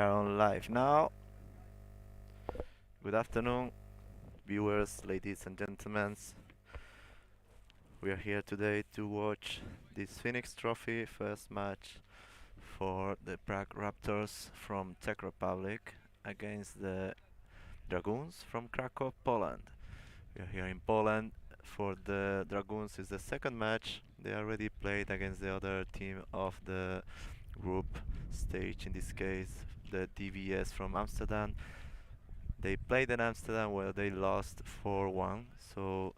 are on live now. Good afternoon, viewers, ladies and gentlemen. We are here today to watch this Fenix Trophy first match for the Prague Raptors from Czech Republic against the Dragoons from Krakow, Poland. We are here in Poland. For the Dragoons is the second match. They already played against the other team of the group stage, in this case the DVS from Amsterdam. They played in Amsterdam where they lost 4-1, so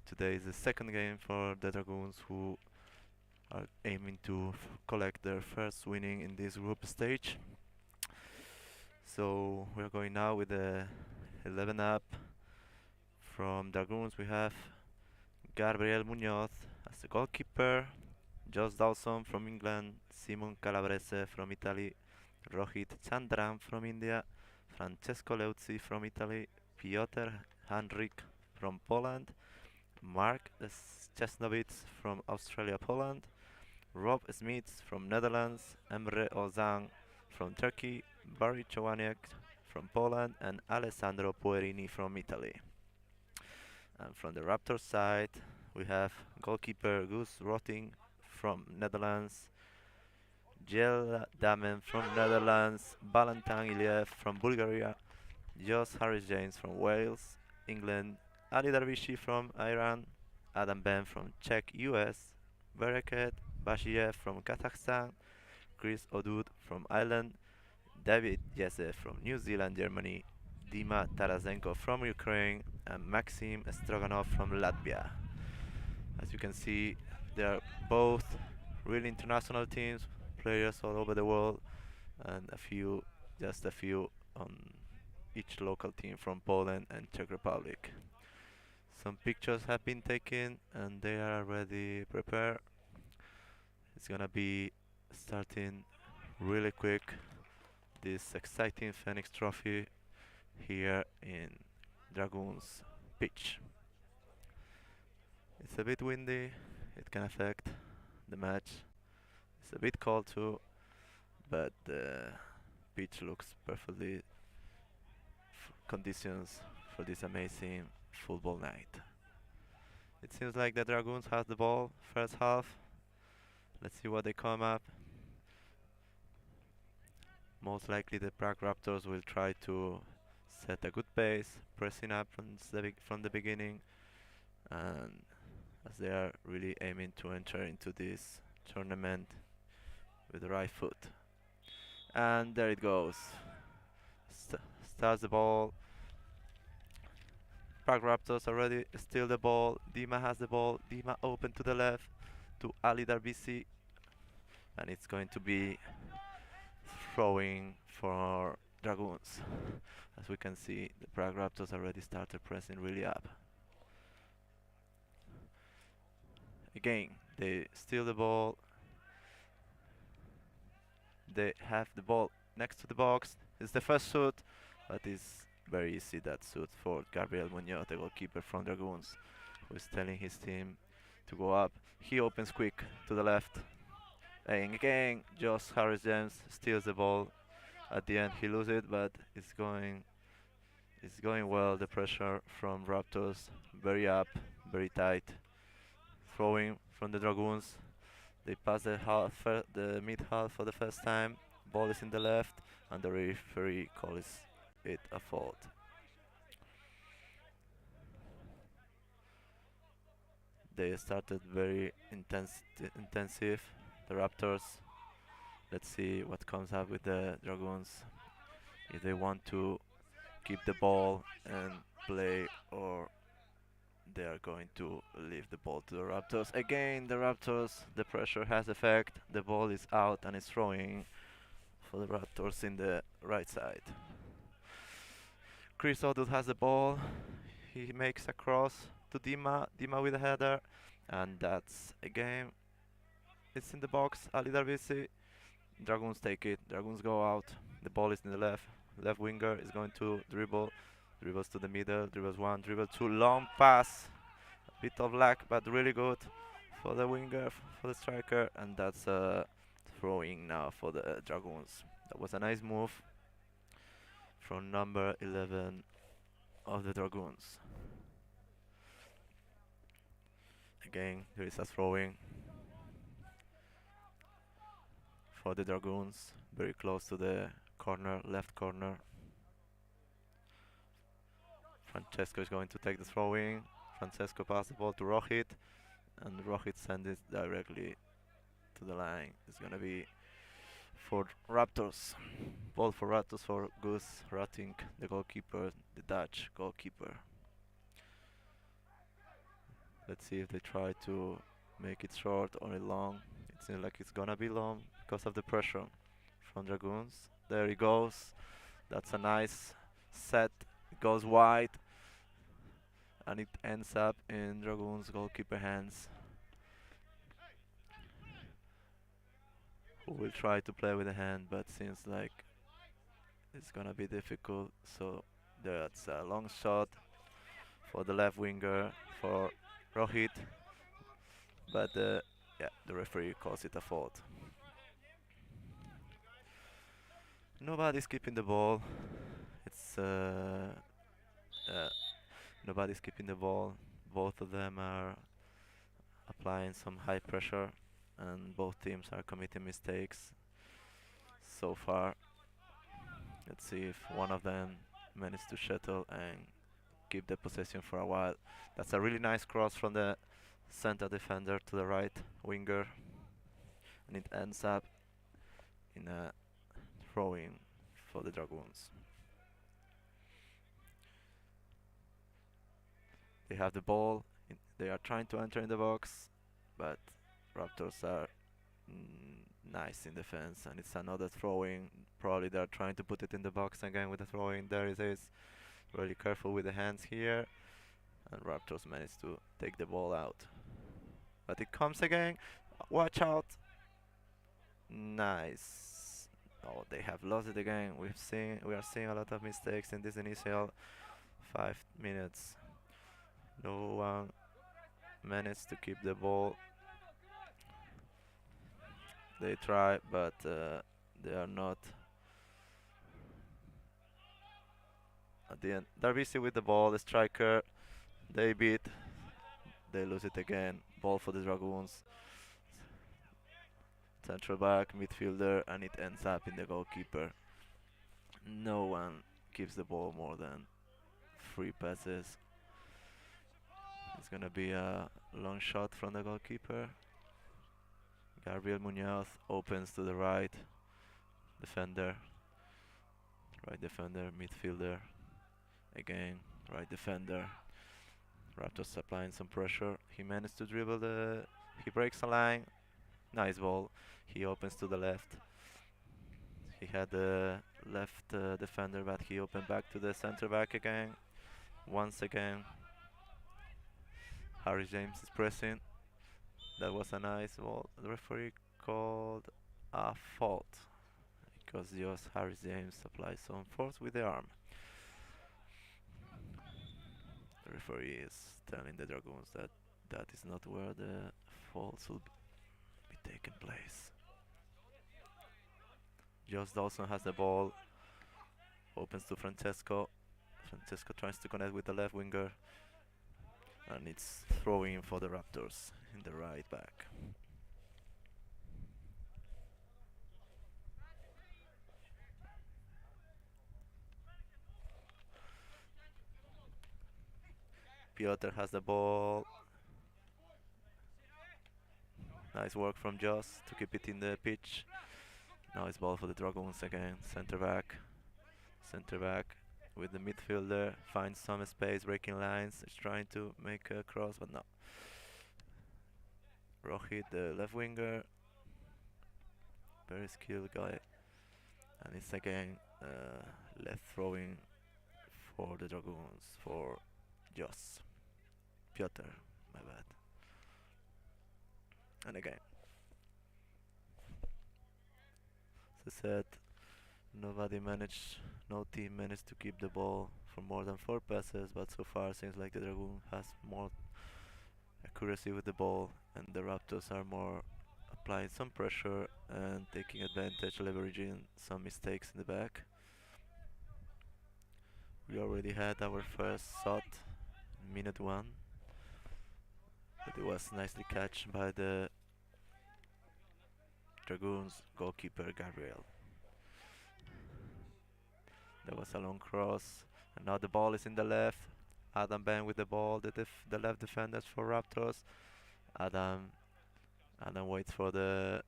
today is the second game for the Dragoons, who are aiming to collect their first winning in this group stage. So we're going now with the 11 up. From Dragoons we have Gabriel Munoz as the goalkeeper, Josh Dawson from England, Simon Calabrese from Italy, Rohit Chandran from India, Francesco Leuzzi from Italy, Piotr Henrik from Poland, Mark Chesnovitz from Australia, Poland, Rob Smith from Netherlands, Emre Ozan from Turkey, Barry Chowaniak from Poland, and Alessandro Puerini from Italy. And from the Raptors side, we have goalkeeper Gus Rotting from Netherlands, Jel Damen from Netherlands, Valentin Iliev from Bulgaria, Jos Harris James from Wales, England, Ali Darvishi from Iran, Adam Ben from Czech US, Bereket Bashiev from Kazakhstan, Chris Odud from Ireland, David Jesse from New Zealand, Germany, Dima Tarasenko from Ukraine, and Maxim Stroganov from Latvia. As you can see, they are both really international teams, players all over the world, and just a few on each local team from Poland and Czech Republic. Some pictures have been taken and they are already prepared. It's gonna be starting really quick, this exciting Fenix Trophy here in Dragoons pitch. It's a bit windy, it can affect the match. It's a bit cold too, but the pitch looks perfectly conditions for this amazing football night. It seems like the Dragoons has the ball first half. Let's see what they come up. Most likely the Prague Raptors will try to set a good pace, pressing up from the beginning, and as they are really aiming to enter into this tournament with the right foot. And there it goes. Starts the ball. Prague Raptors already steal the ball. Dima has the ball. Dima open to the left to Ali Darbisi, and it's going to be throwing for Dragoons. As we can see, the Prague Raptors already started pressing really up. Again, they steal the ball. They have the ball next to the box. It's the first shoot, but it's very easy, that shoot for Gabriel Munoz, the goalkeeper from Dragoons, who is telling his team to go up. He opens quick to the left. And again, Josh Harris James steals the ball. At the end, he loses it, but it's going well. The pressure from Raptors, very up, very tight. Throwing from the Dragoons. They pass the mid half for the first time. Ball is in the left, and the referee calls it a fault. They started very intensive, the Raptors. Let's see what comes up with the Dragoons. If they want to keep the ball and play, or they are going to leave the ball to the Raptors. Again, the Raptors, the pressure has effect. The ball is out and it's throwing for the Raptors in the right side. Chris Odud has the ball. He makes a cross to Dima. Dima with a header. And that's a game. It's in the box. Ali Darvisi. Dragoons take it. Dragoons go out. The ball is in the left. Left winger is going to dribble. Dribbles to the middle. Dribbles one. Dribble two. Long pass. A bit of luck, but really good for the winger, for the striker. And that's throwing now for the Dragoons. That was a nice move. from number 11 of the Dragoons. Again, there is a throwing for the Dragoons, very close to the corner, left corner. Francesco is going to take the throwing. Francesco pass the ball to Rohit, and Rohit sends it directly to the line. It's gonna be for Raptors. Ball for Raptors for Gus Ratting, the goalkeeper, the Dutch goalkeeper. Let's see if they try to make it short or long. It seems like it's gonna be long because of the pressure from Dragoons. There he goes. That's a nice set. It goes wide and it ends up in Dragoons goalkeeper hands, who will try to play with the hand, but seems like it's gonna be difficult. So that's a long shot for the left winger for Rohit, but yeah, the referee calls it a fault. Nobody's keeping the ball. It's nobody's keeping the ball. Both of them are applying some high pressure, and both teams are committing mistakes so far. Let's see if one of them manages to shuttle and keep the possession for a while. That's a really nice cross from the center defender to the right winger, and it ends up in a throw-in for the Dragoons. They have the ball. They are trying to enter in the box, but Raptors are nice in defense, and it's another throw-in. Probably they're trying to put it in the box again with the throw-in. There it is. Really careful with the hands here, and Raptors managed to take the ball out. But it comes again. Watch out! Nice. Oh, they have lost it again. We are seeing a lot of mistakes in this initial 5 minutes. No one managed to keep the ball. They try, but they are not. At the end, they're busy with the ball. The striker, they beat. They lose it again. Ball for the Dragoons. Central back, midfielder, and it ends up in the goalkeeper. No one gives the ball more than 3 passes. It's gonna be a long shot from the goalkeeper. Gabriel Munoz opens to the right defender. Right defender, midfielder. Again, right defender. Raptors applying some pressure. He managed to dribble he breaks a line. Nice ball. He opens to the left. He had the left defender, but he opened back to the center back again. Once again, Harry James is pressing. That was a nice ball. The referee called a fault because just Harry James applied some force with the arm. The referee is telling the Dragoons that that is not where the faults will be taking place. Josh Dawson has the ball, opens to Francesco. Francesco tries to connect with the left winger, and it's throwing for the Raptors in the right back. Piotr has the ball. Nice work from Joss to keep it in the pitch. Now it's ball for the Dragoons again. Center back. Center back with the midfielder. Finds some space, breaking lines. Is trying to make a cross, but no. Rohit, the left winger. Very skilled guy. And it's again left throwing for the Dragoons, for Joss. Piotr, my bad. And again. As I said, no team managed to keep the ball for more than 4 passes, but so far seems like the Dragoon has more accuracy with the ball, and the Raptors are more applying some pressure and taking advantage, leveraging some mistakes in the back. We already had our first shot, minute one, but it was nicely catched by the Dragoons goalkeeper Gabriel. There was a long cross, and now the ball is in the left. Adam Ben with the ball, the left defenders for Raptors. Adam Adam waits for the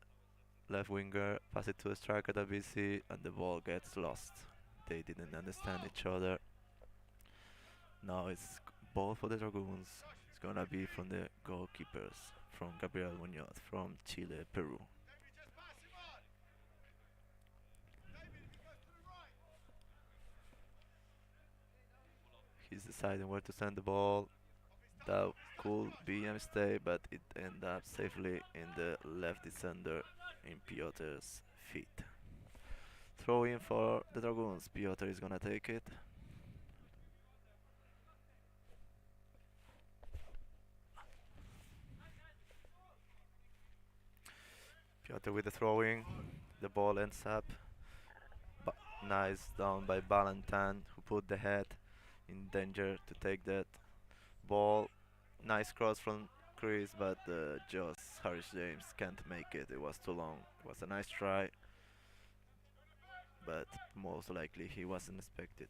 left winger, pass it to a striker that we see, and the ball gets lost. They didn't understand each other. Now it's ball for the Dragoons. It's gonna be from the goalkeepers, from Gabriel Munoz, from Chile, Peru. He's deciding where to send the ball. That could be a mistake, but it ended up safely in the left descender in Piotr's feet. Throw in for the Dragoons. Piotr is gonna take it. Piotr with the throwing. The ball ends up nice down by Valentin, who put the head in danger to take that ball. Nice cross from Chris, but just Harris James can't make it. It was too long. It was a nice try, but most likely he wasn't expected.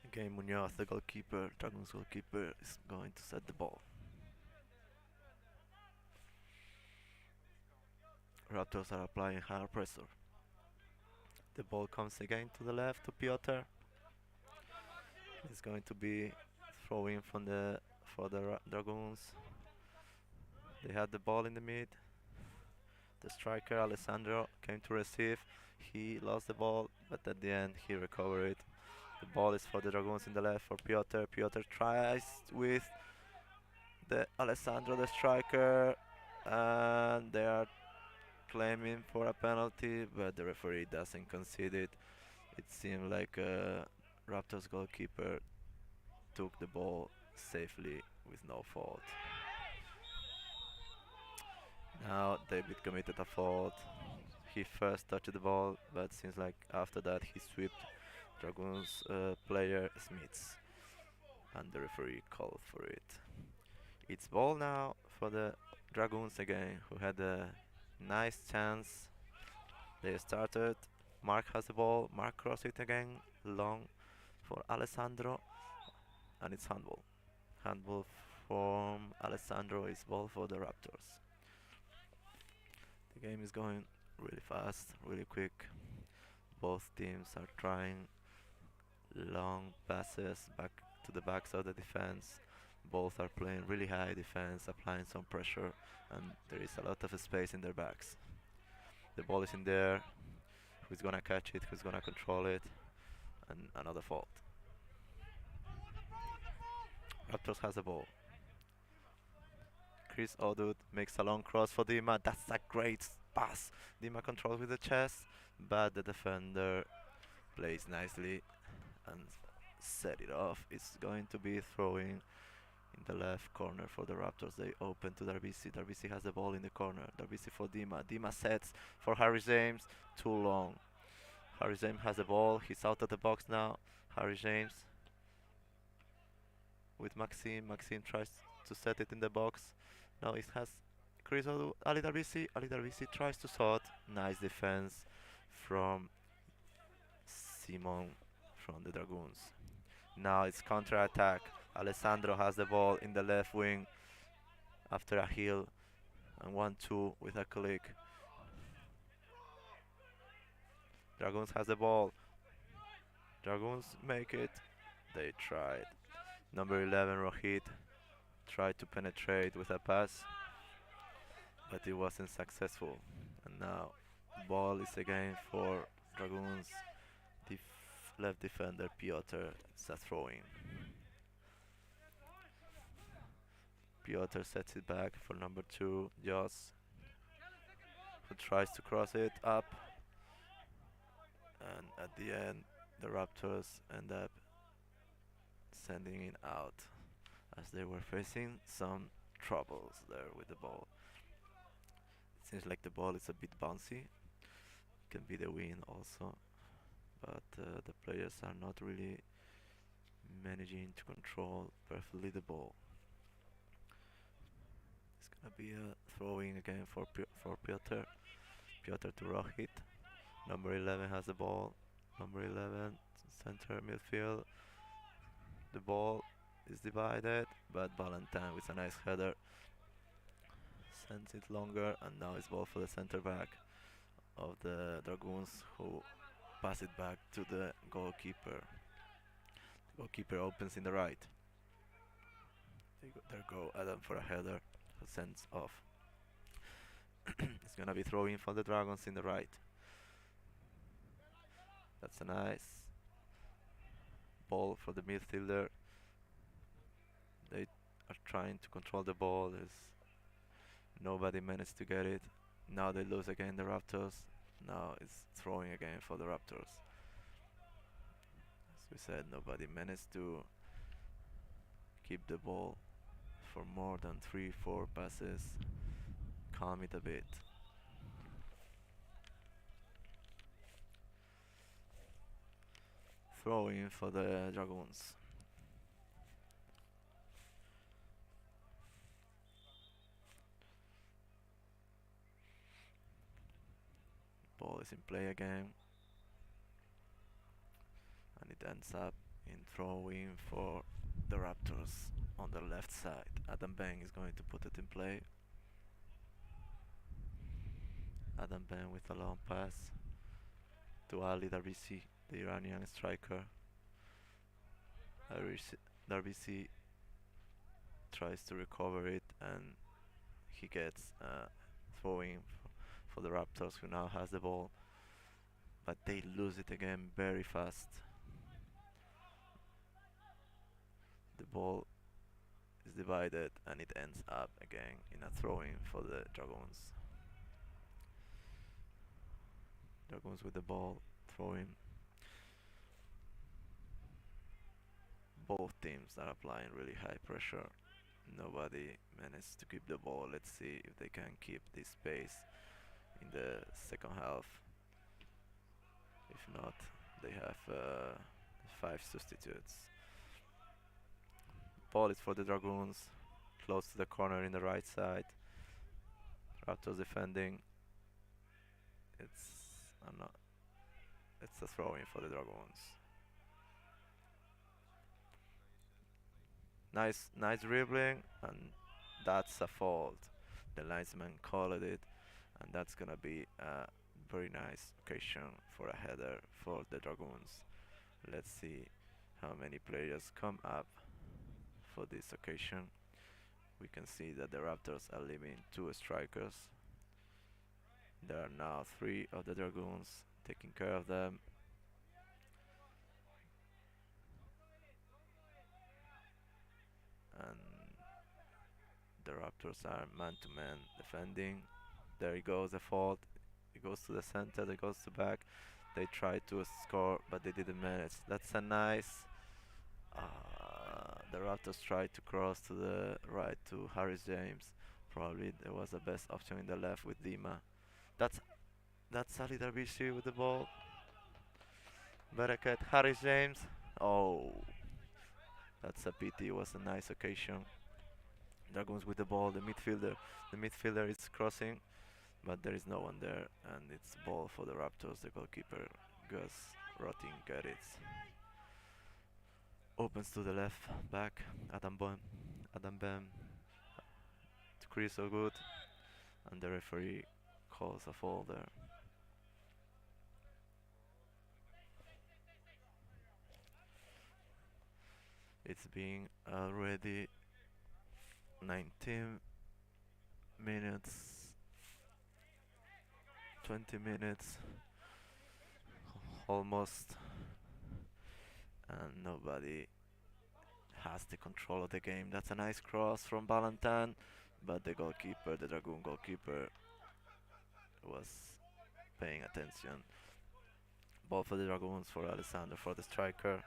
Again, Munoz, the goalkeeper, Dragon's goalkeeper, is going to set the ball. Raptors are applying hard pressure. The ball comes again to the left to Piotr. It's going to be throwing from the for the Dragoons. They had the ball in the mid. The striker Alessandro came to receive. He lost the ball, but at the end he recovered it. The ball is for the Dragoons in the left for Piotr. Piotr tries with the Alessandro, the striker, and they are claiming for a penalty, but the referee doesn't concede it. It seemed like Raptors goalkeeper took the ball safely with no fault. Now David committed a fault. He first touched the ball, but seems like after that he swept Dragoons player Smiths, and the referee called for it. It's ball now for the Dragoons again, who had a nice chance. They started. Mark has the ball. Mark crossed it again, long for Alessandro, and it's handball. Handball from Alessandro is ball for the Raptors. The game is going really fast, really quick. Both teams are trying long passes back to the backs of the defense. Both are playing really high defense, applying some pressure, and there is a lot of space in their backs. The ball is in there. Who's gonna catch it? Who's gonna control it? And another fault. Raptors has the ball. Chris Odud makes a long cross for Dima. That's a great pass. Dima controls with the chest, but the defender plays nicely and set it off. It's going to be throwing in the left corner for the Raptors. They open to Darbisi. Darbisi has the ball in the corner. Darbisi for Dima. Dima sets for Harry James. Too long. Harry James has the ball. He's out of the box now. Harry James with Maxime. Maxime tries to set it in the box. Now it has Chris Odu, Ali Darbisi. Ali Darbisi tries to shot. Nice defense from Simon from the Dragoons. Now it's counter-attack. Alessandro has the ball in the left wing after a heel and 1-2 with a click. Dragoons has the ball. Dragoons make it. They tried. Number 11 Rohit tried to penetrate with a pass, but it wasn't successful. And now ball is again for Dragoons. Left defender Piotr is a throwing. Piotr sets it back for number 2 Jos, who tries to cross it up, and at the end the Raptors end up sending it out as they were facing some troubles there with the ball. It seems like the ball is a bit bouncy. can be the win also, but the players are not really managing to control perfectly the ball. It's gonna be a throwing again for Piotr. Piotr to Rohit. Number 11 has the ball. Number 11, center midfield. The ball is divided, but Valentine with a nice header sends it longer, and now it's ball for the center back of the Dragoons, who pass it back to the goalkeeper. The goalkeeper opens in the right. There go Adam for a header, who sends off. It's gonna be throwing for the Dragons in the right. That's a nice ball for the midfielder. They are trying to control the ball. Nobody managed to get it. Now they lose again, the Raptors. Now it's throwing again for the Raptors. As we said, nobody managed to keep the ball for more than 3-4 passes. Calm it a bit. Throwing for the Dragoons. Ball is in play again, and it ends up in throwing for the Raptors on the left side. Adam Bang is going to put it in play. Adam Bang with a long pass to Ali Darbisi, the Iranian striker. Darbisi tries to recover it, and he gets throwing for the Raptors, who now has the ball, but they lose it again very fast. The ball is divided, and it ends up again in a throwing for the Dragoons. Dragoons with the ball, throwing. Both teams are applying really high pressure. Nobody managed to keep the ball. Let's see if they can keep this pace in the second half. If not, they have 5 substitutes. Ball is for the Dragoons, close to the corner in the right side. Raptors defending. It's a throw-in for the Dragoons. Nice dribbling, and that's a fault. The linesman called it, and that's gonna be a very nice occasion for a header for the Dragoons. Let's see how many players come up for this occasion. We can see that the Raptors are leaving 2 strikers. There are now 3 of the Dragoons taking care of them. And the Raptors are man-to-man defending. There he goes, the fault. It goes to the center, it goes to back. They tried to score, but they didn't manage. That's a nice... the Raptors tried to cross to the right to Harris James. Probably there was the best option in the left with Dima. That's Ali Darbishi with the ball. Barakat, Harris James. Oh, that's a pity. It was a nice occasion. Dragoons with the ball. The midfielder is crossing, but there is no one there, and it's ball for the Raptors. The goalkeeper Gus Rotting got it. Opens to the left back. Adam Bam to Chris O'Good, and the referee calls a foul there. It's been already 19 minutes, 20 minutes almost, and nobody has the control of the game. That's a nice cross from Valentine, but the Dragoon goalkeeper, was paying attention. Ball for the Dragoons, for Alessandro, for the striker.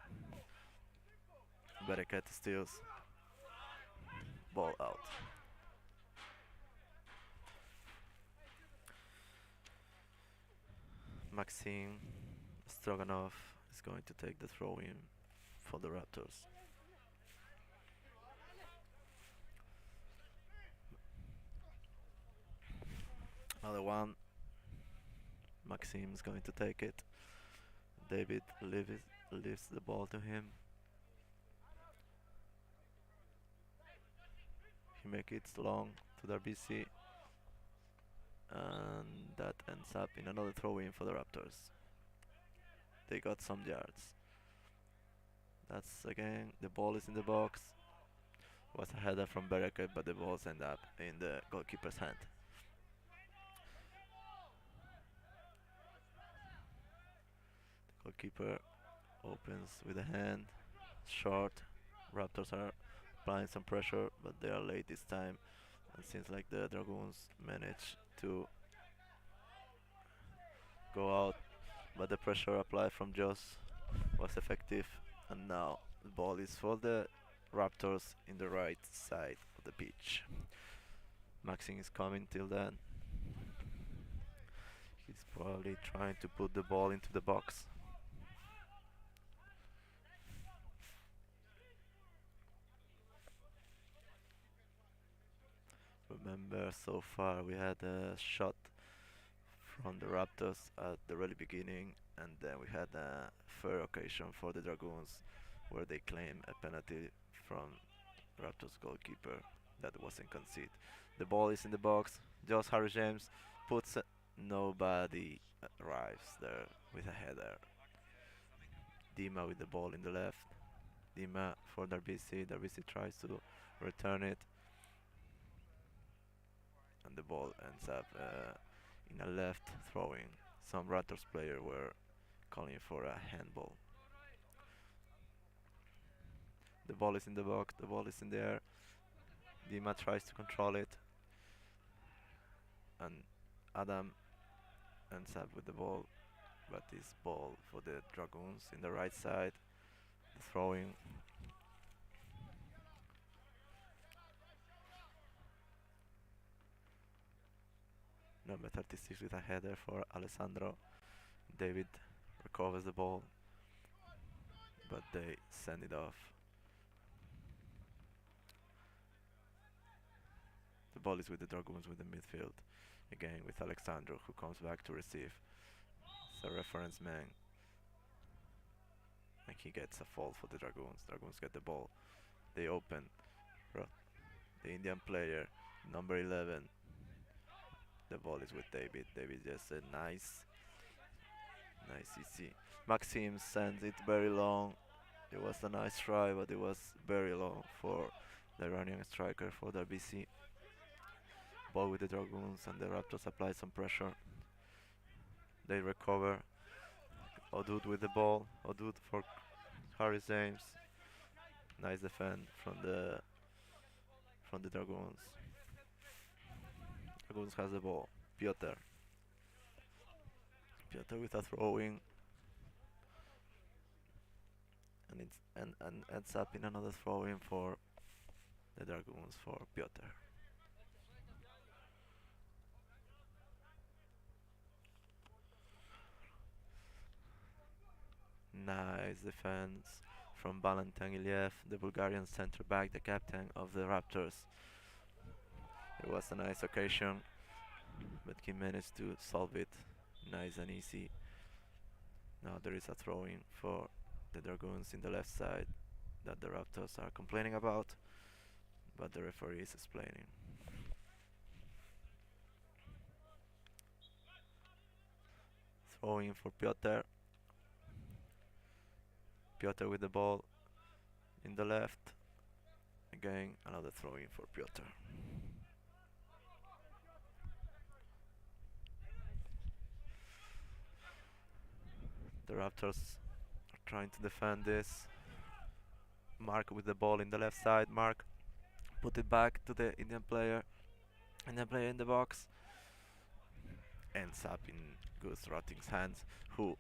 Barakat steals. Ball out. Maxim Stroganov is going to take the throw in for the Raptors. Another one. Maxim is going to take it. David leaves the ball to him. He makes it long to the RBC, and that ends up in another throw in for the Raptors. They got some yards. That's again, the ball is in the box. Was a header from Bereket, but the balls end up in the goalkeeper's hand. The goalkeeper opens with a hand, short. Raptors are applying some pressure, but they are late this time. It seems like the Dragoons managed to go out, but the pressure applied from Joss was effective, and now the ball is for the Raptors in the right side of the pitch. Maxim is coming till then. He's probably trying to put the ball into the box. Remember, so far we had a shot from the Raptors at the really beginning, and then we had a fair occasion for the Dragoons where they claim a penalty from Raptors goalkeeper that wasn't conceded. The ball is in the box. Josh Harry James puts it. Nobody arrives there with a header. Dima with the ball in the left. Dima for Darbisi. Darbisi tries to return it, and the ball ends up in a left throwing. Some Raptors player were calling for a handball. The ball is in the box. The ball is in the air. Dima tries to control it, and Adam ends up with the ball, but it's ball for the Dragoons in the right side. The throwing. Number 36 with a header for Alessandro. David recovers the ball, but they send it off. The ball is with the Dragoons with the midfield. Again with Alexandro, who comes back to receive. It's a reference man, and he gets a fault for the Dragoons. Dragoons get the ball. They open. The Indian player, number 11. The ball is with David. David just a nice easy. Maxim sends it very long. It was a nice try, but it was very long for the Iranian striker for the RBC. Ball with the Dragoons, and the Raptors apply some pressure. They recover. Odud with the ball. Odud for Harry James. Nice defend from the Dragoons. Dragoons has the ball. Piotr. Piotr with a throwing, and ends up in another throw-in for the Dragoons for Piotr. Nice defense from Valentin Iliev, the Bulgarian center back, the captain of the Raptors. It was a nice occasion, but he managed to solve it nice and easy. Now there is a throw-in for the Dragoons in the left side that the Raptors are complaining about, but the referee is explaining. Throw-in for Piotr. Piotr with the ball in the left. Again, another throw-in for Piotr. The Raptors are trying to defend this. Mark with the ball in the left side. Mark put it back to the Indian player. Indian player in the box. Ends up in Gus Rotting's hands, who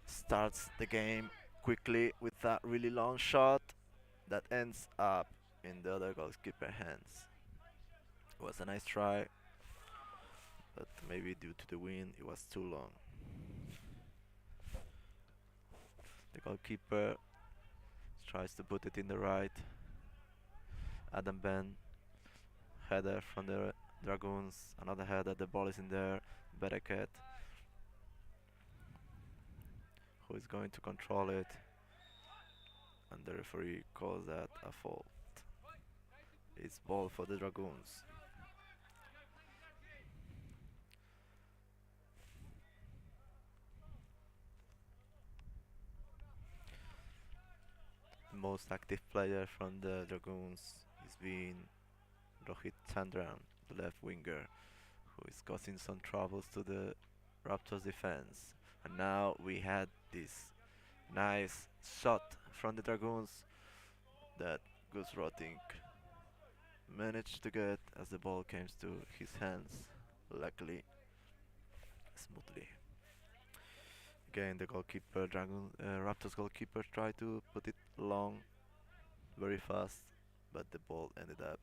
starts the game quickly with a really long shot that ends up in the other goalkeeper's hands. It was a nice try, but maybe due to the wind it was too long. The goalkeeper tries to put it in the right. Adam Ben, header from the Dragoons, another header, the ball is in there. Bereket, who is going to control it, and the referee calls that a fault. It's ball for the Dragoons. The most active player from the Dragoons is being Rohit Chandran, the left winger, who is causing some troubles to the Raptors defense. And now we had this nice shot from the Dragoons that Gus Rotting managed to get as the ball came to his hands, luckily, smoothly. Again, the goalkeeper, Raptors goalkeeper, tried to put it long, very fast, but the ball ended up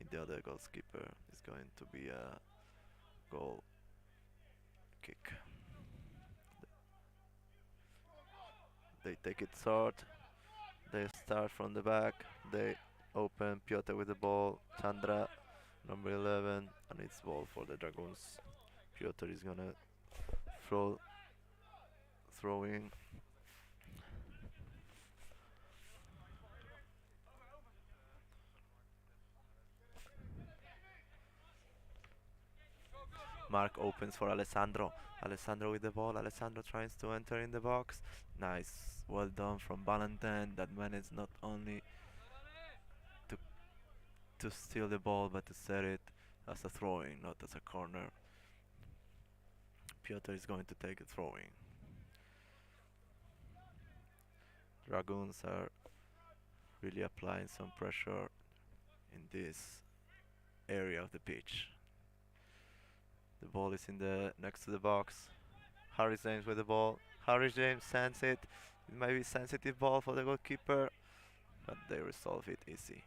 in the other goalkeeper. It's going to be a goal kick. They take it short. They start from the back. They open Piotr with the ball. Chandra, number 11, and it's ball for the Dragoons. Piotr is gonna throwing. Mark opens for Alessandro. Alessandro with the ball. Alessandro tries to enter in the box. Nice, well done from Valentin. That managed not only to steal the ball, but to set it as a throwing, not as a corner. Piotr is going to take a throwing. Dragoons are really applying some pressure in this area of the pitch. The ball is in the next to the box. Harry James with the ball. Harry James sends it. It might be sensitive ball for the goalkeeper, but they resolve it easy.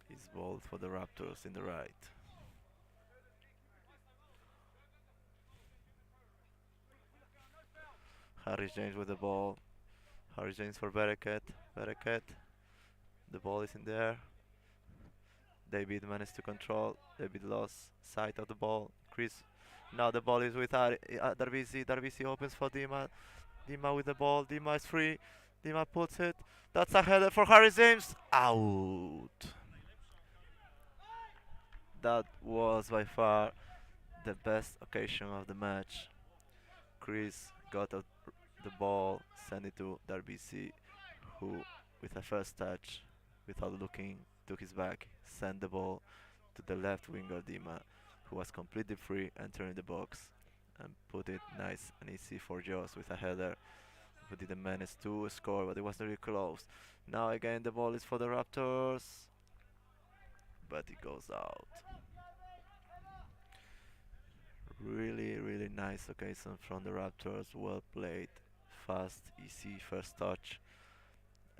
It's ball for the Raptors in the right. Harry James with the ball. Harry James for Bereket. Bereket. The ball is in there. David managed to control. David lost sight of the ball. Chris. Now the ball is with Darvisi. Darvisi opens for Dima. Dima with the ball. Dima is free. Dima puts it. That's a header for Harry James. Out. That was by far the best occasion of the match. Chris got the ball, sent it to Darvisi, who, with a first touch, without looking, took his back, sent the ball to the left winger Dima, who was completely free entering the box, and put it nice and easy for Joss with a header, who didn't manage to score, but it was very close. Now again the ball is for the Raptors, but it goes out. Really, really nice occasion from the Raptors, well played, fast, easy first touch,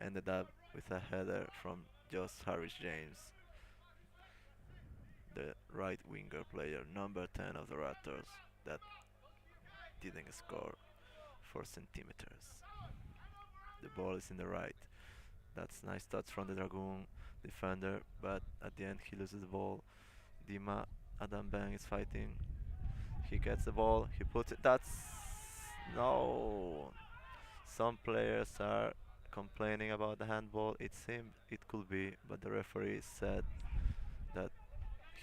ended up with a header from Josh Harris James, the right winger player, number 10 of the Raptors, that didn't score 4 centimeters. The ball is in the right. That's nice touch from the Dragoon defender, but at the end he loses the ball. Dima, Adam Bang is fighting. He gets the ball, he puts it. That's no. Some players are complaining about the handball. It seemed it could be, but the referee said that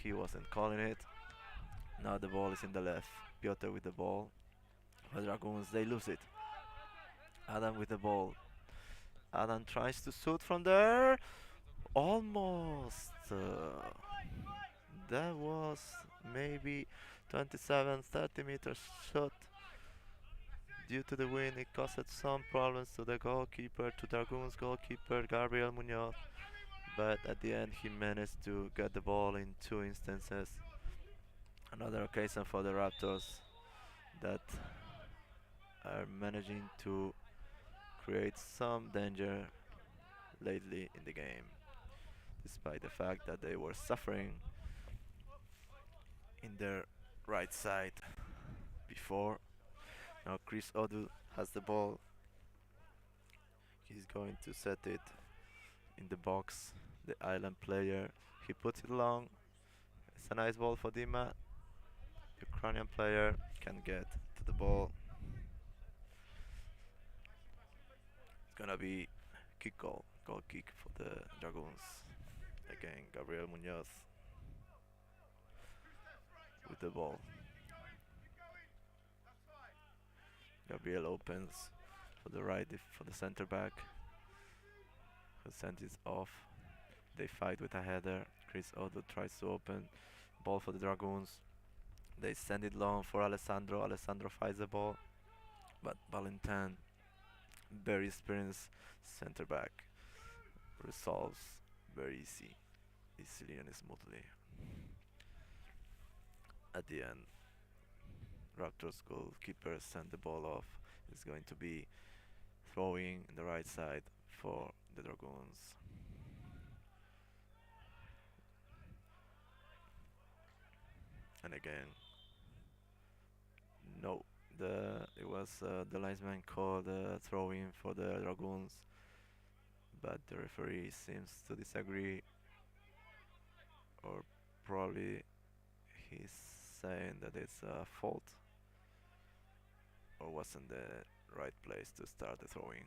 he wasn't calling it. Now the ball is in the left. Piotr with the ball. The Dragoons, they lose it. Adam with the ball. Adam tries to shoot from there. Almost. That was maybe 27-30 meters shot. Due to the wind, it caused some problems to the goalkeeper, to Dragoons goalkeeper Gabriel Munoz. But at the end, he managed to get the ball in 2 instances. Another occasion for the Raptors that are managing to create some danger lately in the game, despite the fact that they were suffering in their right side before. Now Chris Odu has the ball. He's going to set it in the box. The island player. He puts it long. It's a nice ball for Dima. Ukrainian player can get to the ball. It's gonna be kick goal kick for the Dragoons. Again, Gabriel Munoz with the ball. Gabriel opens for the right, for the center back, who sends it off. They fight with a header. Chris Odo tries to open. Ball for the Dragoons. They send it long for Alessandro. Alessandro fights the ball, but Valentin, very experienced center back, resolves very easily and smoothly. At the end, Raptors goalkeeper sent the ball off. It's going to be throwing in the right side for the Dragoons. And again, no, it was the linesman called throwing for the Dragoons, but the referee seems to disagree, or probably he's saying that it's a fault, or wasn't the right place to start the throwing.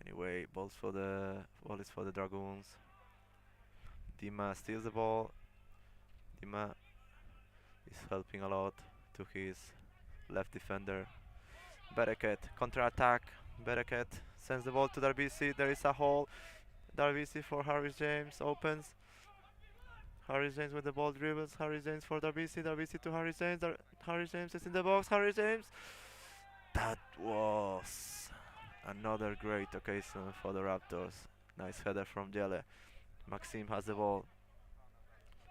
Anyway, ball is for the Dragoons. Dima steals the ball. Dima is helping a lot to his left defender. Bereket counter-attack. Bereket sends the ball to Darbisi. There is a hole. Darbisi for Harris James opens. Harris James with the ball dribbles. Harris James for Darbisi. Darbisi to Harris James. Harris James is in the box. Harris James. That was another great occasion for the Raptors. Nice header from Diele. Maxim has the ball.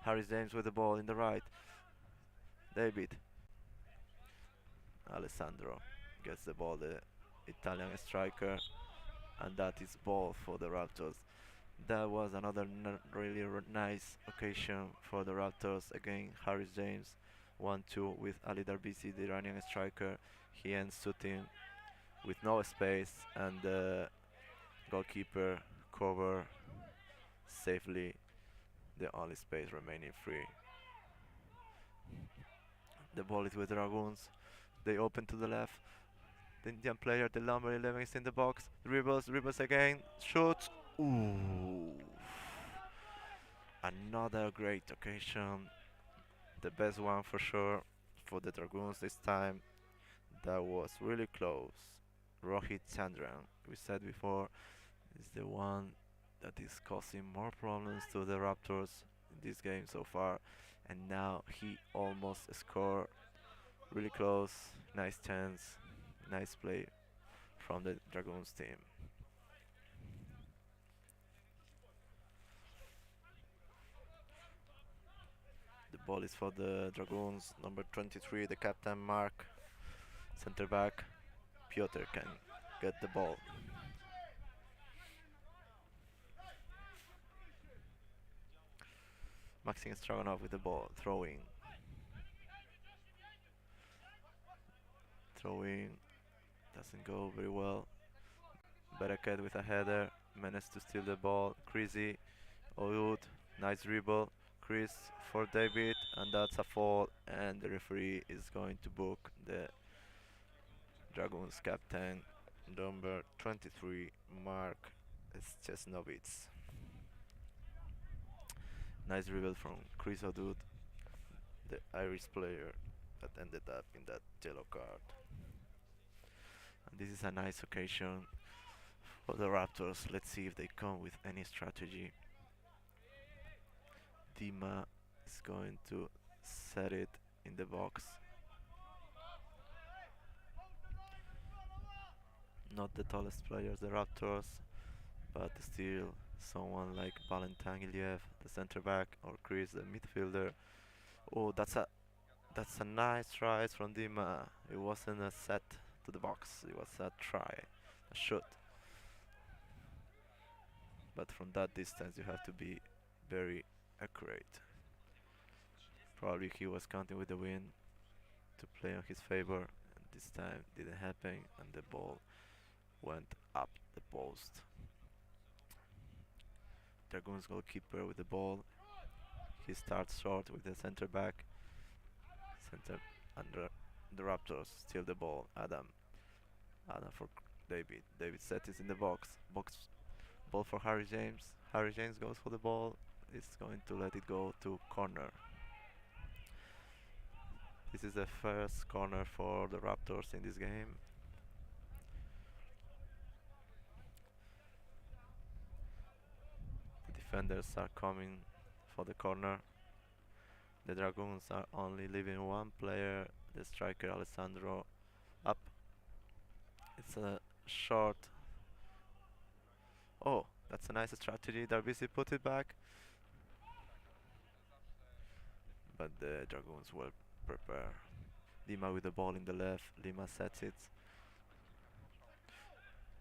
Harris James with the ball in the right. David. Alessandro gets the ball, the Italian striker, and that is ball for the Raptors. That was another really nice occasion for the Raptors. Again, Harris James 1-2 with Ali Darbisi, the Iranian striker. He ends shooting with no space, and the goalkeeper cover safely the only space remaining free. The ball is with Dragoons. They open to the left. The Indian player, the number 11, is in the box. Dribbles again. Shoots. Ooh. Another great occasion. The best one for sure for the Dragoons this time. That was really close. Rohit Chandran, we said before, is the one that is causing more problems to the Raptors in this game so far. And now he almost scored. Really close. Nice chance. Nice play from the Dragoons team. The ball is for the Dragoons. Number 23, the captain Mark. Center back Piotr can get the ball. Maxim Straganov with the ball. Throwing. Doesn't go very well. Bereket with a header. Managed to steal the ball. Chrissy. Oyud. Nice dribble. Chris for David, and that's a foul, and the referee is going to book the Dragoons captain, number 23, Mark Szczesnowicz. Nice dribble from Chris Odud, the Irish player that ended up in that yellow card. And this is a nice occasion for the Raptors. Let's see if they come with any strategy. Dima is going to set it in the box. Not the tallest players, the Raptors, but still someone like Valentin Iliev, the center back, or Chris, the midfielder. Oh, that's a nice try from Dima. It wasn't a set to the box, it was a try, a shot. But from that distance you have to be very accurate. Probably he was counting with the wind to play on his favor, and this time didn't happen and the ball went up the post. Dragoons goalkeeper with the ball. He starts short with the center back. Center under the Raptors steal the ball. Adam for David. David set is in the box. Ball for Harry James. Harry James goes for the ball. It's going to let it go to corner. This is the first corner for the Raptors in this game. The defenders are coming for the corner. The Dragoons are only leaving one player, the striker Alessandro, up. It's a short. Oh, that's a nice strategy. Darbisi put it back. But the Dragoons will prepare. Lima with the ball in the left. Lima sets it.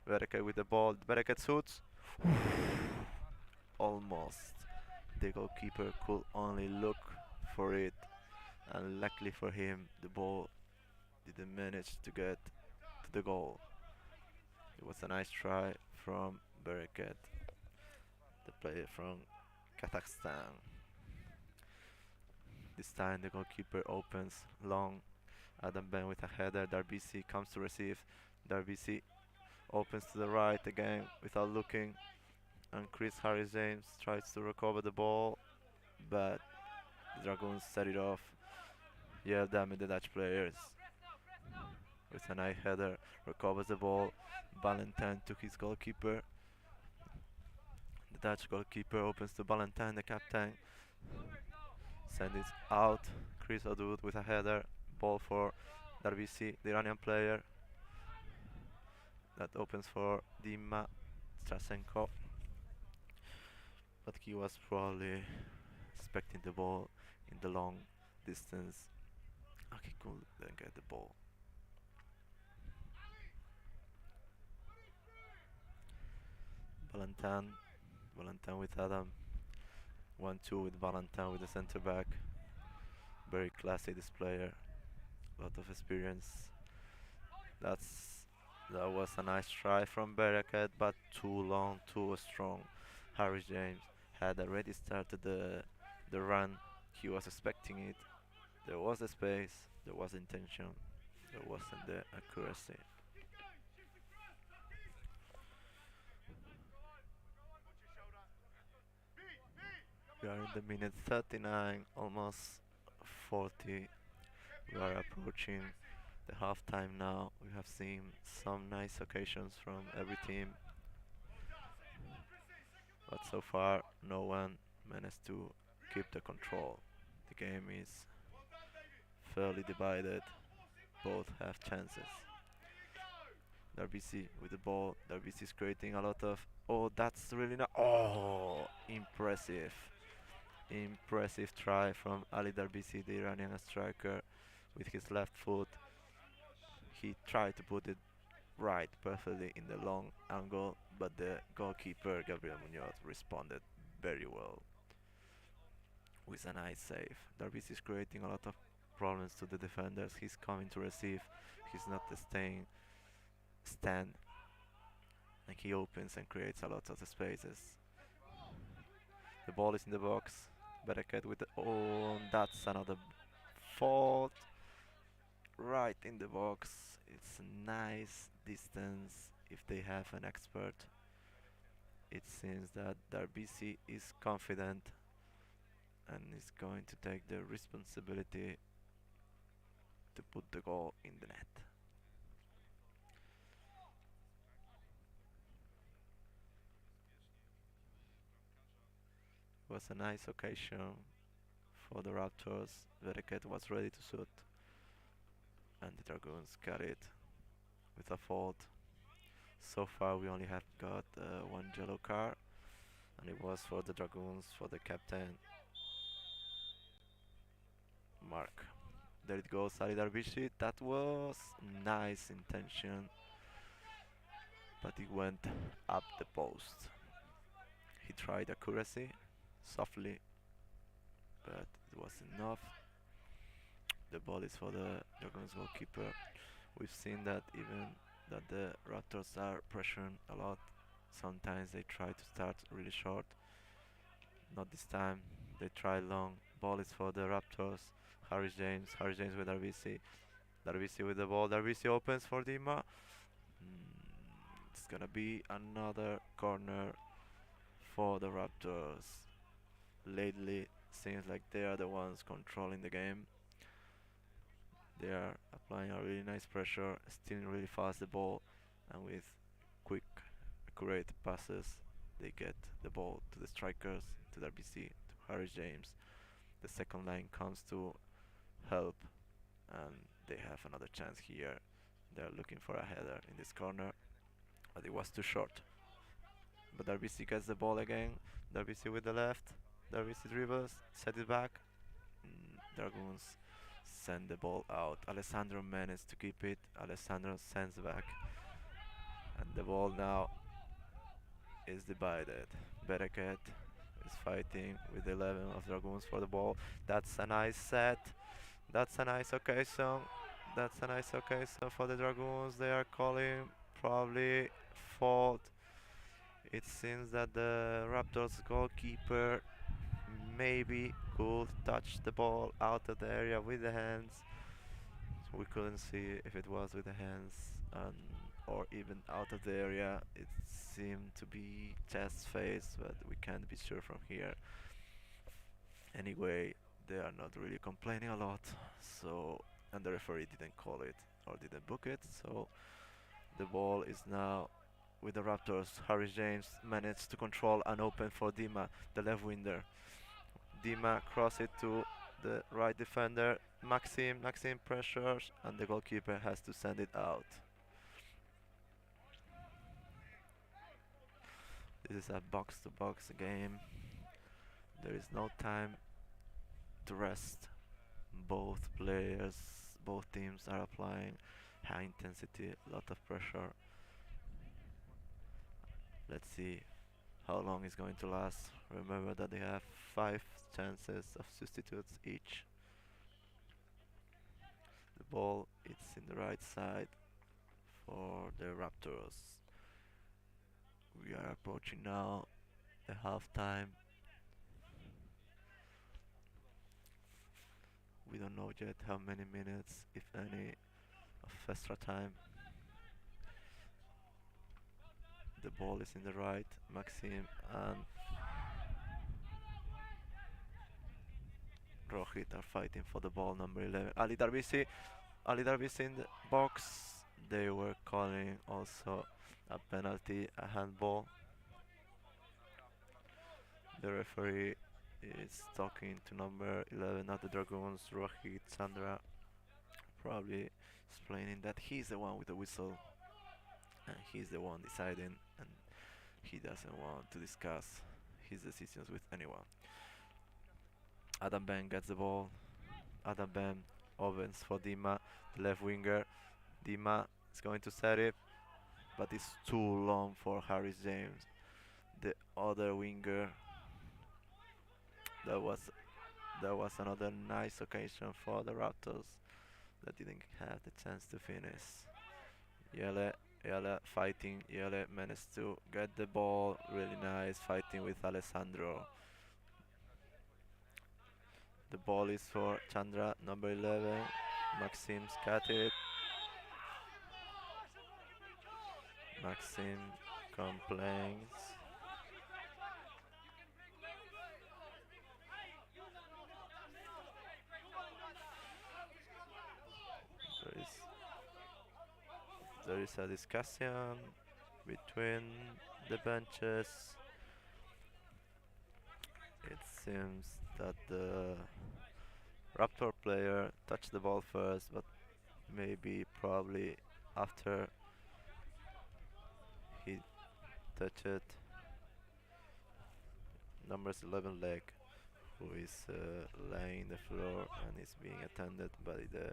Bereket with the ball. Bereket shoots. Almost. The goalkeeper could only look for it. And luckily for him, the ball didn't manage to get to the goal. It was a nice try from Bereket, the player from Kazakhstan. This time the goalkeeper opens long. Adam Ben with a header. Darbisi comes to receive. Darbisi opens to the right again without looking. And Chris Harris James tries to recover the ball, but the Dragoons set it off. Yeah, damn it, the Dutch players. With a nice header, recovers the ball. Valentine to his goalkeeper. The Dutch goalkeeper opens to Valentine, the captain. Send it out. Chris Odud with a header. Ball for Darbisi, the Iranian player. That opens for Dima Strasenko. But he was probably expecting the ball in the long distance. He couldn't get the ball. Valentin with Adam. 1-2 with Valentin with the center back. Very classy this player. Lot of experience. That was a nice try from Bereket, but too long, too strong. Harry James had already started the run. He was expecting it. There was a space, there was intention, there wasn't the accuracy. We are in the minute 39, almost 40. We are approaching the halftime now. We have seen some nice occasions from every team, but so far no one managed to keep the control. The game is fairly divided. Both have chances. Darbisi with the ball. Darbisi is creating a lot of. Oh, that's really not. Oh, impressive. Impressive try from Ali Darbisi, the Iranian striker, with his left foot. He tried to put it right perfectly in the long angle, but the goalkeeper, Gabriel Munoz, responded very well with a nice save. Darbisi is creating a lot of problems to the defenders. He's coming to receive. He's not staying stand, and he opens and creates a lot of the spaces. The ball is in the box. Bereket with the that's another fault right in the box. It's a nice distance if they have an expert. It seems that Darbisi is confident and is going to take the responsibility to put the goal in the net. It was a nice occasion for the Raptors. Bereket was ready to shoot, and the Dragoons got it with a fault. So far we only have got one yellow card, and it was for the Dragoons, for the captain Mark. There it goes, Ali Darvishi. That was nice intention, but it went up the post. He tried accuracy softly, but it was enough. The ball is for the Dragoons goalkeeper. We've seen that even that the Raptors are pressuring a lot. Sometimes they try to start really short. Not this time. They try long. Ball is for the Raptors. Harris James. Harris James with RBC. RBC with the ball. RBC opens for Dima. It's gonna be another corner for the Raptors. Lately, seems like they are the ones controlling the game. They are applying a really nice pressure, stealing really fast the ball, and with quick, accurate passes, they get the ball to the strikers, to the RBC, to Harris James. The second line comes to help, and they have another chance here. They're looking for a header in this corner, but it was too short. But RBC gets the ball again. RBC with the left. RBC dribbles, set it back. Dragoons send the ball out. Alessandro managed to keep it. Alessandro sends back. And the ball now is divided. Bereket is fighting with 11 of Dragoons for the ball. That's a nice set. That's a nice occasion. That's a nice occasion for the Dragoons. They are calling probably fault. It seems that the Raptors goalkeeper maybe could touch the ball out of the area with the hands. We couldn't see if it was with the hands or even out of the area. It seemed to be chest face, but we can't be sure from here. Anyway, they are not really complaining a lot, so and the referee didn't call it or didn't book it, so the ball is now with the Raptors. Harris James managed to control and open for Dima, the left winger. Dima cross it to the right defender. Maxim pressures and the goalkeeper has to send it out. This is a box-to-box game. There is no time to rest. Both players, both teams are applying high intensity, a lot of pressure. Let's see how long it's going to last. Remember that they have 5 chances of substitutes each. The ball is in the right side for the Raptors. We are approaching now the half-time. We don't know yet how many minutes, if any, of extra time. The ball is in the right. Maxim and Rohit are fighting for the ball, number 11. Ali Darbisi in the box. They were calling also a penalty, a handball. The referee is talking to number 11 of the Dragoons, Rohit Chandra, probably explaining that he's the one with the whistle and he's the one deciding, and he doesn't want to discuss his decisions with anyone. Adam Ben gets the ball. Adam Ben opens for Dima, the left winger. Dima is going to set it, but it's too long for Harris James, the other winger. That was another nice occasion for the Raptors that didn't have the chance to finish. Yele fighting. Yele managed to get the ball. Really nice fighting with Alessandro. The ball is for Chandra, number 11. Maxim's got it. Maxim complains. There is a discussion between the benches. It seems that the Raptor player touched the ball first, but maybe probably after he touched it, number 11 leg, who is laying the floor and is being attended by the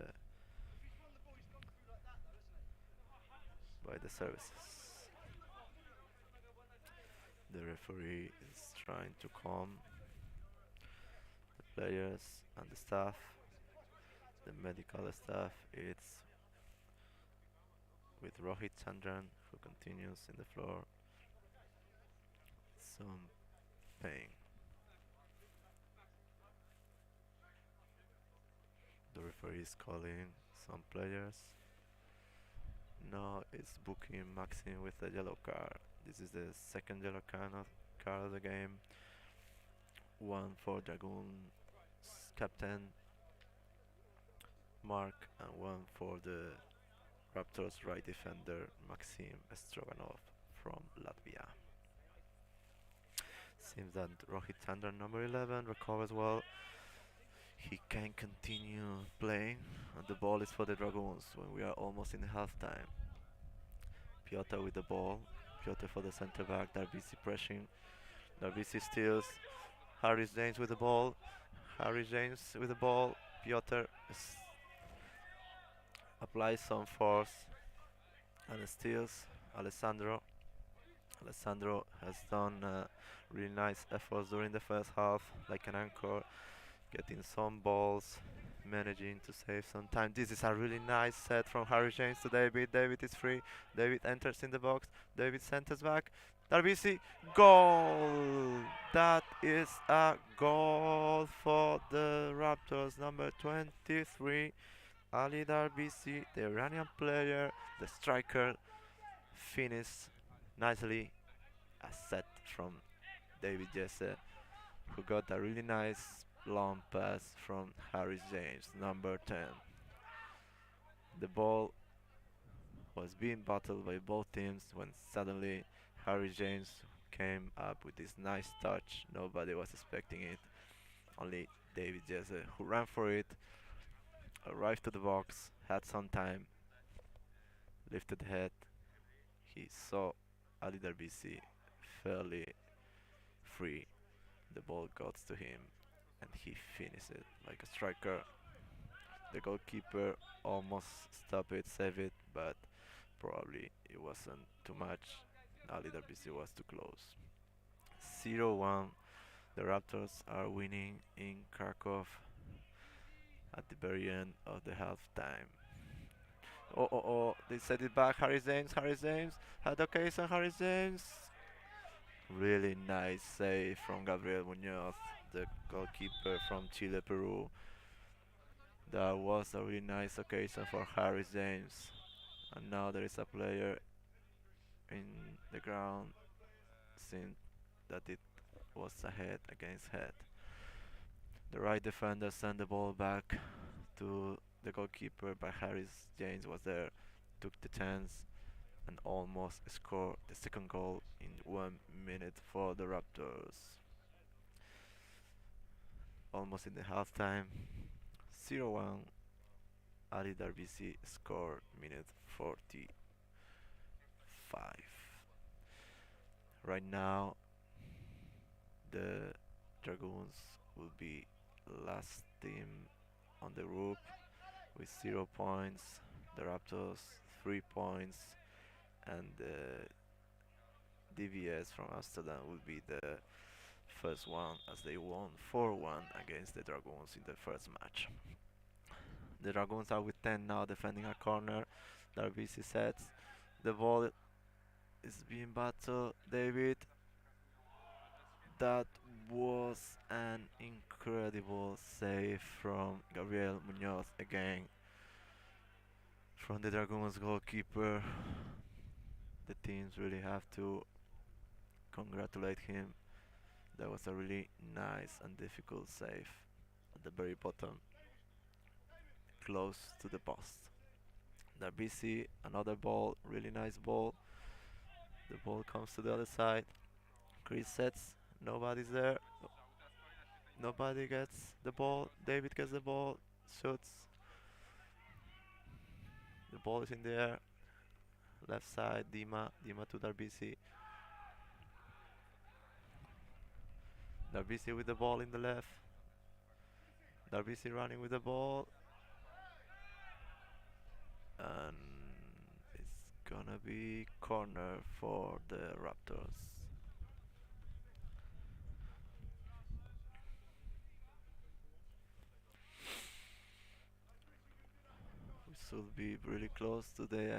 services. The referee is trying to calm the players and the staff. The medical staff is with Rohit Chandran, who continues in the floor. Some pain. The referee is calling some players. Now it's booking Maxim with a yellow card. This is the second yellow card of the game. One for Dragoons captain Mark and one for the Raptors right defender Maxim Stroganov from Latvia. Seems that Rohit Tandon, number 11, recovers well. He can continue playing, and the ball is for the Dragoons when we are almost in halftime. Piotr with the ball. Piotr for the center back. Darbisi pressing. Darbisi steals. Harris James with the ball. Harris James with the ball. Piotr applies some force and steals. Alessandro. Alessandro has done really nice efforts during the first half, like an anchor, getting some balls, managing to save some time. This is a really nice set from Harry James to David. David is free. David enters in the box. David centers back. Darbisi, goal! That is a goal for the Raptors. Number 23, Ali Darbisi, the Iranian player, the striker, finished nicely a set from David Jesse, who got a really nice long pass from Harris James, number 10. The ball was being battled by both teams when suddenly Harris James came up with this nice touch. Nobody was expecting it. Only David Jesse, who ran for it, arrived to the box, had some time, lifted head. He saw Ali Darbisi fairly free. The ball got to him and he finished it like a striker. The goalkeeper almost stopped it, saved it, but probably it wasn't too much. Ali Darbisi was too close. 0-1. The Raptors are winning in Krakow at the very end of the halftime. Oh, they set it back. Harry James had occasion. Harry James. Really nice save from Gabriel Munoz, the goalkeeper from Chile, Peru. That was a really nice occasion for Harris James. And now there is a player in the ground since that it was a head against head. The right defender sent the ball back to the goalkeeper, but Harris James was there, took the chance and almost scored the second goal in 1 minute for the Raptors. Almost in the halftime, 0-1. Ali Darbisi scored minute 45. Right now, the Dragoons will be last team on the group with 0 points. The Raptors 3 points, and the DVS from Amsterdam will be the first one as they won 4-1 against the Dragoons in the first match. The Dragoons are with 10 now, defending a corner. Darbisi sets. The ball is being battled. David. That was an incredible save from Gabriel Munoz again. From the Dragoons goalkeeper. The teams really have to congratulate him. That was a really nice and difficult save at the very bottom, close to the post. Darbisi, another ball, really nice ball. The ball comes to the other side. Chris sets, nobody's there. Nobody gets the ball. David gets the ball, shoots. The ball is in the air. Left side, Dima to Darbisi. Darbisi with the ball in the left. Darbisi running with the ball. And it's gonna be corner for the Raptors. We should be really close to the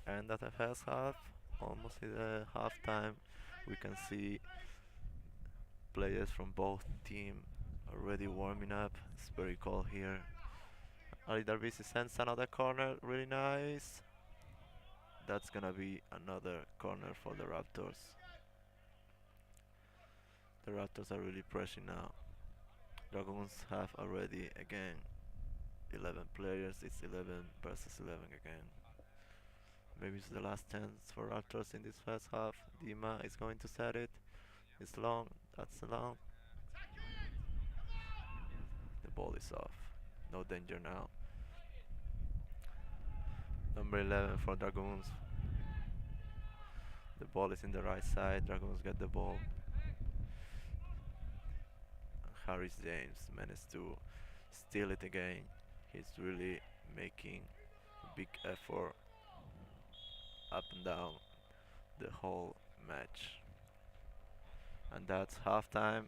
end of the first half, almost in the halftime. We can see players from both teams already warming up. It's very cold here. Ali Darbisi sends another corner, really nice. That's gonna be another corner for the Raptors. The Raptors are really pressing now. Dragoons have already again 11 players. It's 11 versus 11 again. Maybe it's the last chance for Raptors in this first half. Dima is going to set it. It's long. That's long. The ball is off. No danger now. Number 11 for Dragoons. The ball is in the right side. Dragoons get the ball. Harris James managed to steal it again. He's really making a big effort up and down the whole match. And that's halftime.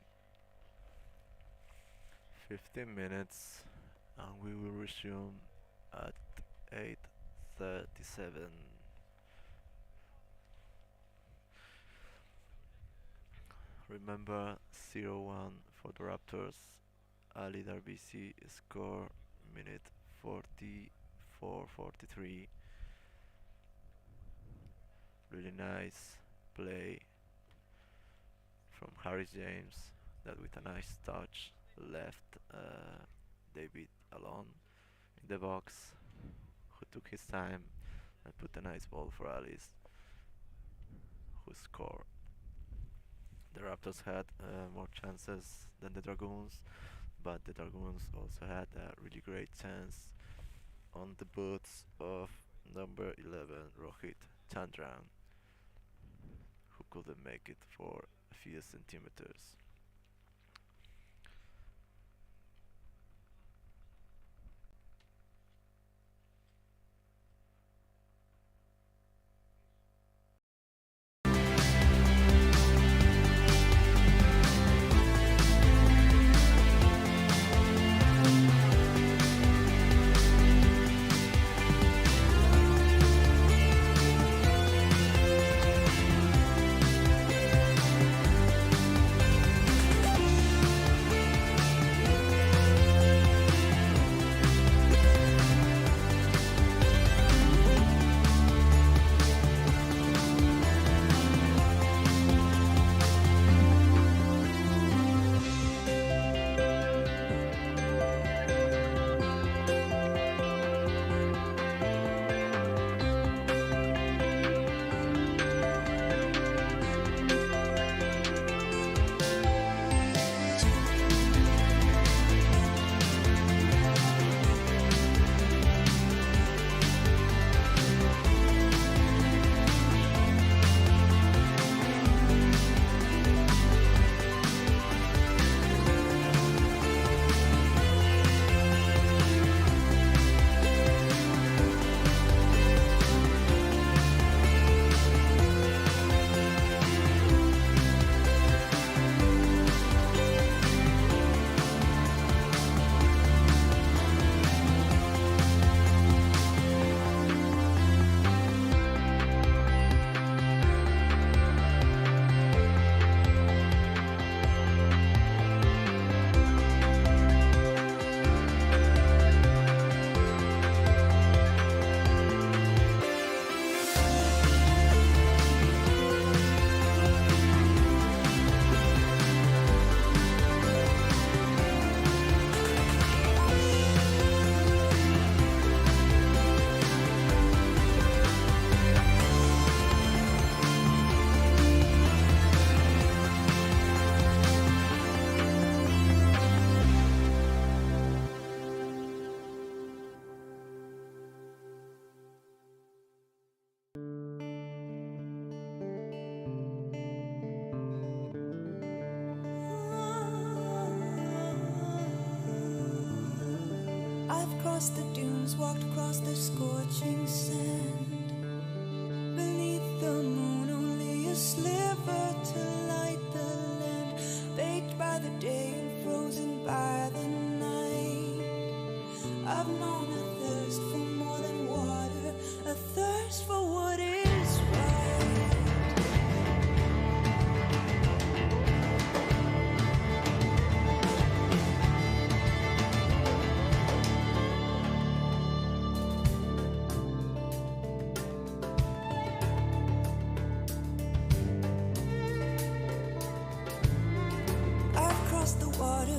15 minutes and we will resume at 8:37. Remember 0-1 for the Raptors. Ali Darbisi score minute 44-43. Really nice play from Harris James that with a nice touch left David alone in the box, who took his time and put a nice ball for Alice, who scored. The Raptors had more chances than the Dragoons, but the Dragoons also had a really great chance on the boots of number 11 Rohit Chandran, who couldn't make it for a few centimeters. Across the dunes, walked across the scorching sand. Beneath the moon, only a sliver to light the land. Baked by the day and frozen by the night. I've known a thirst for more than water, a thirst for what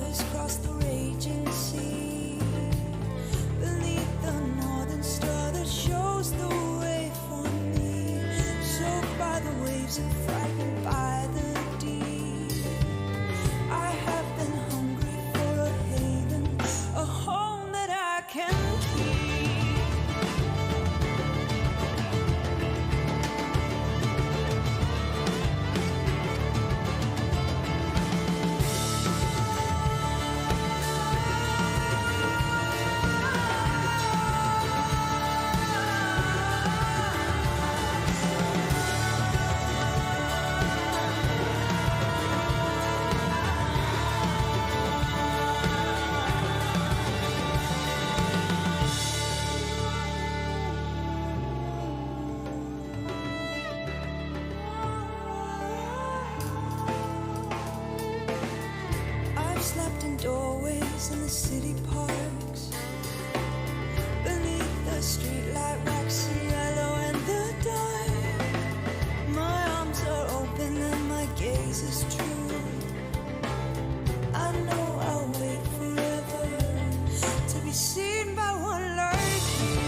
waters cross the raging sea. Beneath the northern star that shows the way for me. Soaked by the waves and frightened by the deep. I have been hungry for a haven, a home that I can keep. I've slept in doorways in the city parks, beneath the streetlight waxing yellow in the dark. My arms are open and my gaze is true. I know I'll wait forever to be seen by one like you.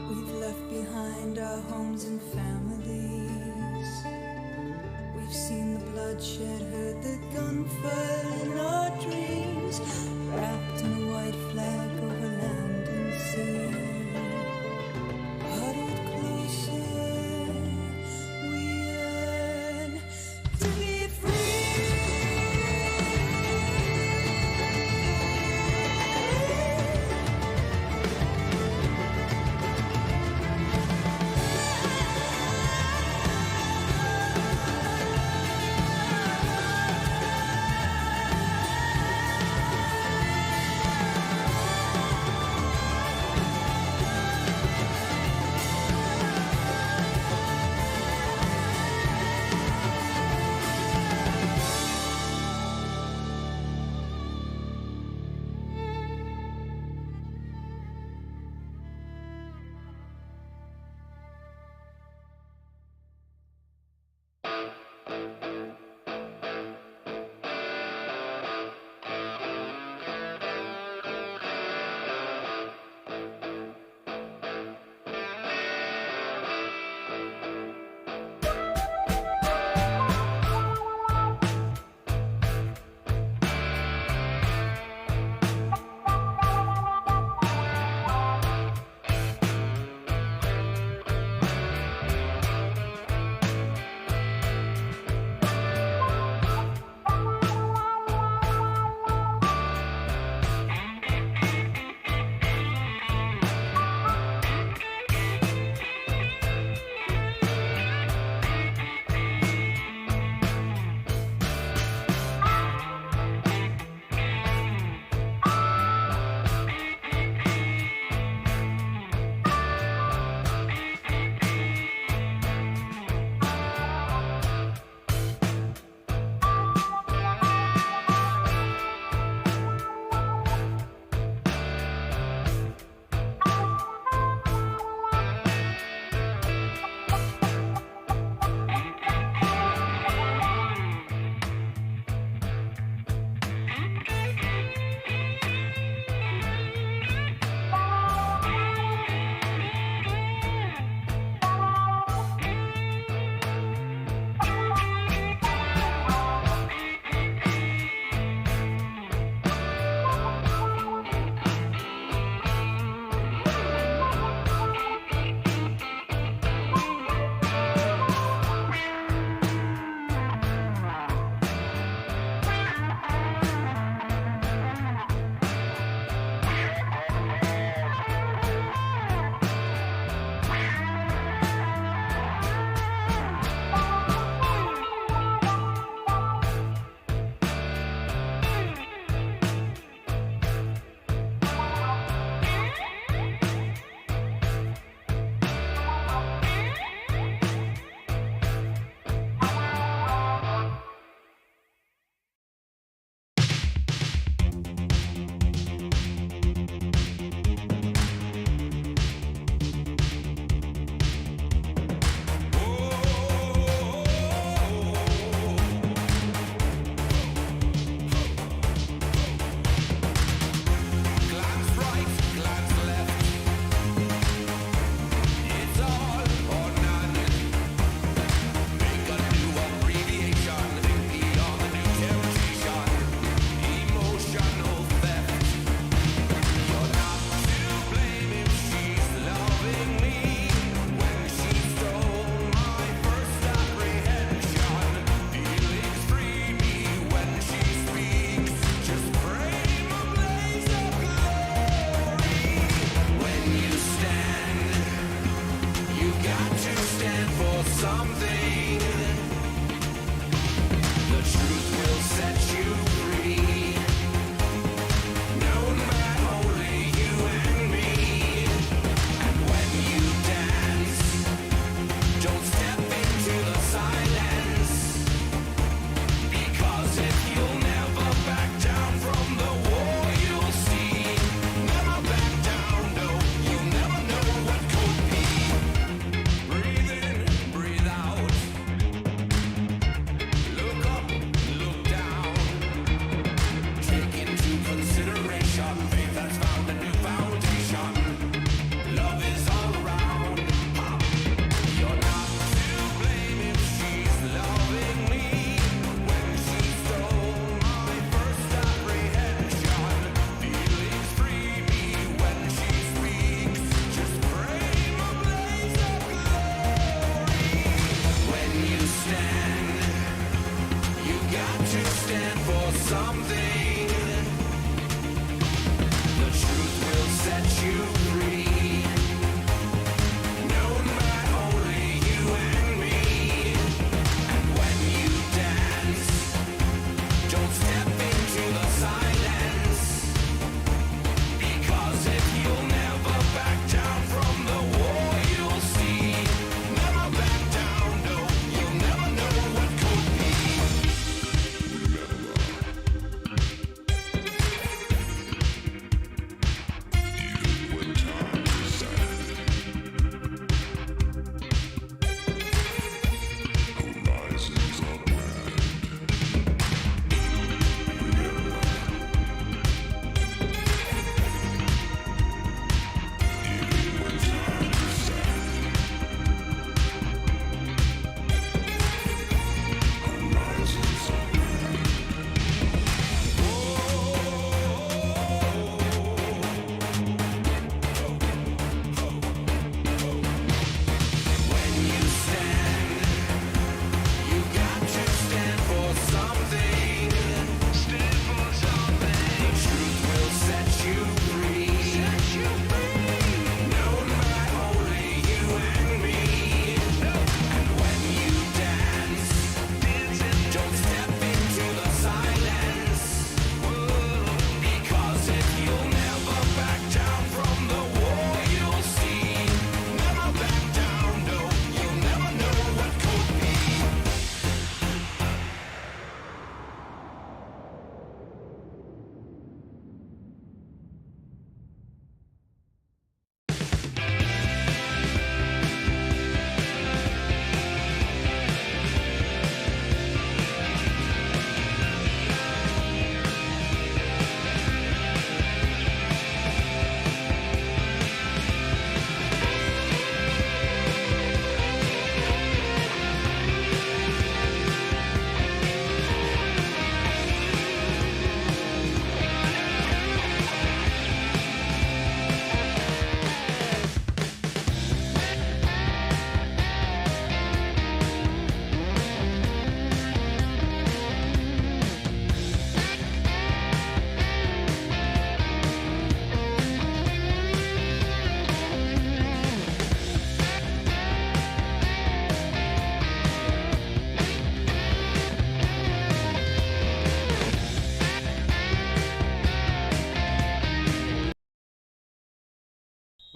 We've left behind our homes and families. We've seen the bloodshed, heard the gunfire in our dreams. Wrapped in a white flag over land and sea. Huddled closer, we yearn to be free.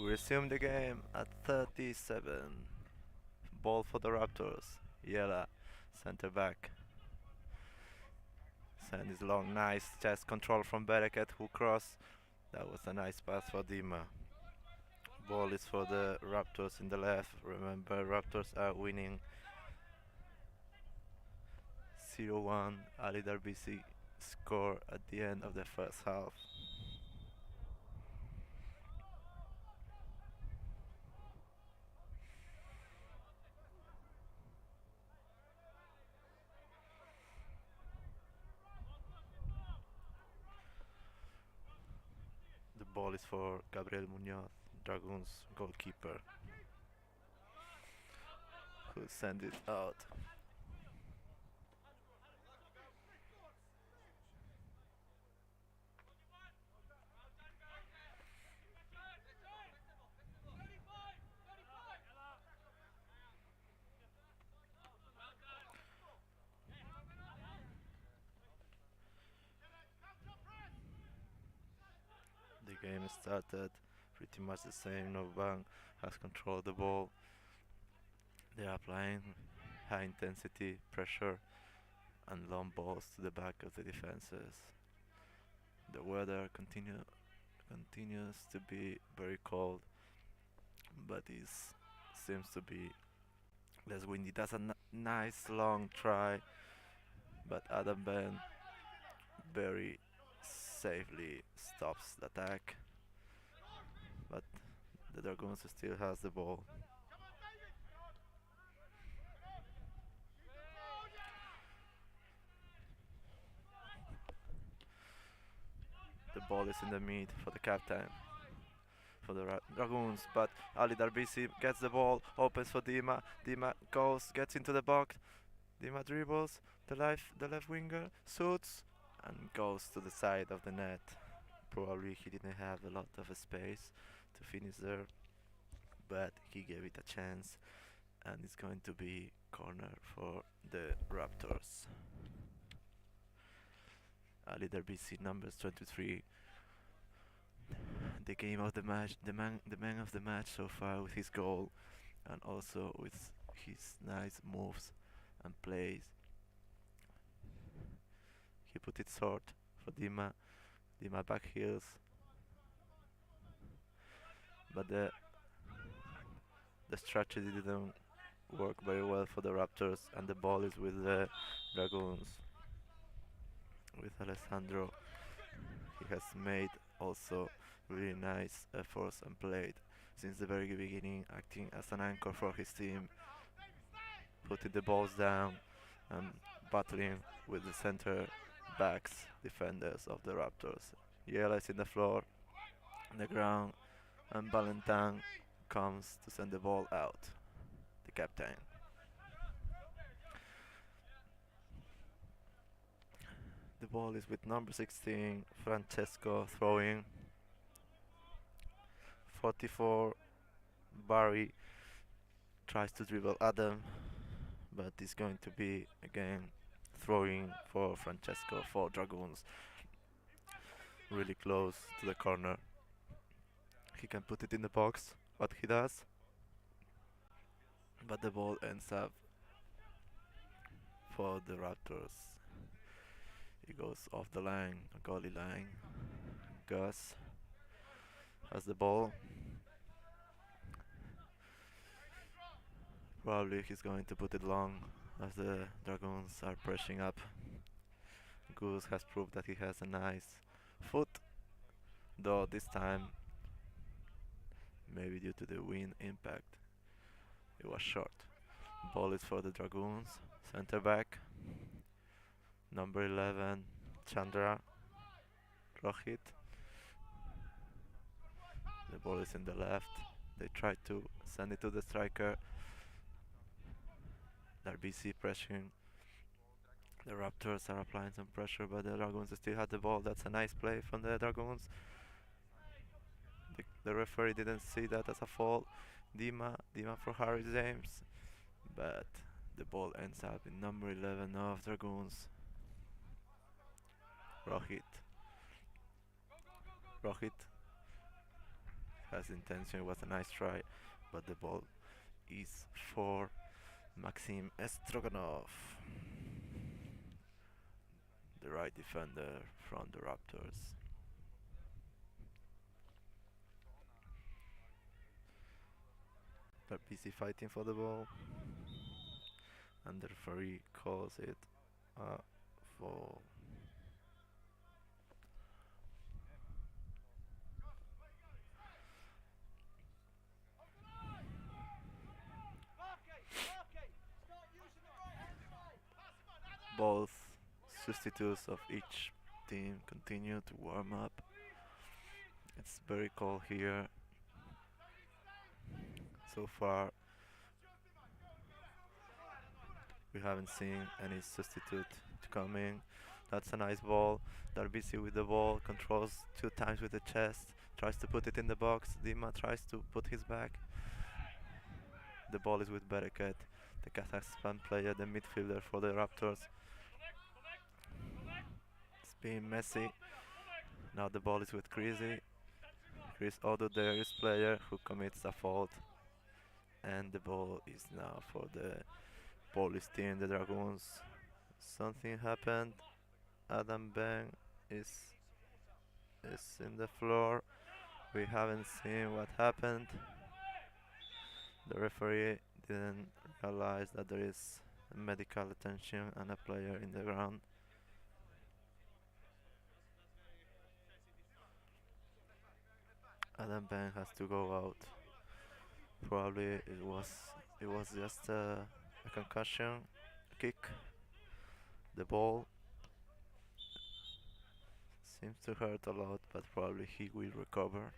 We resume the game at 37. Ball for the Raptors. Yella, center back. Send is long, nice chest control from Bereket who cross. That was a nice pass for Dima. Ball is for the Raptors in the left. Remember, Raptors are winning 0-1. Ali Darbisi score at the end of the first half. The ball is for Gabriel Munoz, Dragoons goalkeeper, who send it out. The game started pretty much the same. Novbank has controlled the ball. They are applying high intensity pressure and long balls to the back of the defenses. The weather continues to be very cold, but it seems to be less windy. That's a nice long try, but Adam Ben very safely stops the attack. But the Dragoons still has the ball. The ball is in the mid for the captain, for the Dragoons, but Ali Darbisi gets the ball, opens for Dima. Dima goes, gets into the box. Dima dribbles, the left winger shoots and goes to the side of the net. Probably he didn't have a lot of space to finish there, but he gave it a chance, and it's going to be corner for the Raptors. Ali Darbisi, numbers 23. The game of the match, the man of the match so far with his goal, and also with his nice moves and plays. He put it short for Dima. Dima back heels, but the strategy didn't work very well for the Raptors, and the ball is with the Dragoons, with Alessandro. He has made also really nice efforts and played since the very beginning, acting as an anchor for his team, putting the balls down and battling with the center backs defenders of the Raptors. Yela is in the floor, on the ground, and Valentin comes to send the ball out, the captain. The ball is with number 16, Francesco, throwing. 44, Barry tries to dribble Adam, but it's going to be again throwing for Francesco for Dragoons. Really close to the corner. He can put it in the box, what he does, but the ball ends up for the Raptors. He goes off the line, goalie line. Gus has the ball. Probably he's going to put it long as the Dragoons are pressing up. Goose has proved that he has a nice foot, though this time, maybe due to the wind impact, it was short. Ball is for the Dragoons, center back, number 11, Chandra Rohit. The ball is in the left. They try to send it to the striker. Darbisi pressuring. The Raptors are applying some pressure, but the Dragoons still had the ball. That's a nice play from the Dragoons. The referee didn't see that as a foul. Dima for Harry James, but the ball ends up in number 11 of Dragoons. Rohit has intention. It was a nice try, but the ball is for Maxim Stroganov, the right defender from the Raptors. They're busy fighting for the ball, and the referee calls it a foul. Both substitutes of each team continue to warm up. It's very cold here. So far, we haven't seen any substitute coming. That's a nice ball. They're busy with the ball. Controls 2 times with the chest. Tries to put it in the box. Dima tries to put his back. The ball is with Bereket, the Kazakhstan player, the midfielder for the Raptors. It's being messy. Now the ball is with Chrissy. Chris Odo, the Irish player, who commits a fault. And the ball is now for the Polish team, the Dragoons. Something happened. Adam Bang is in the floor. We haven't seen what happened. The referee didn't realize that there is medical attention and a player in the ground. Adam Bang has to go out. Probably it was just a concussion kick. The ball seems to hurt a lot, but probably he will recover.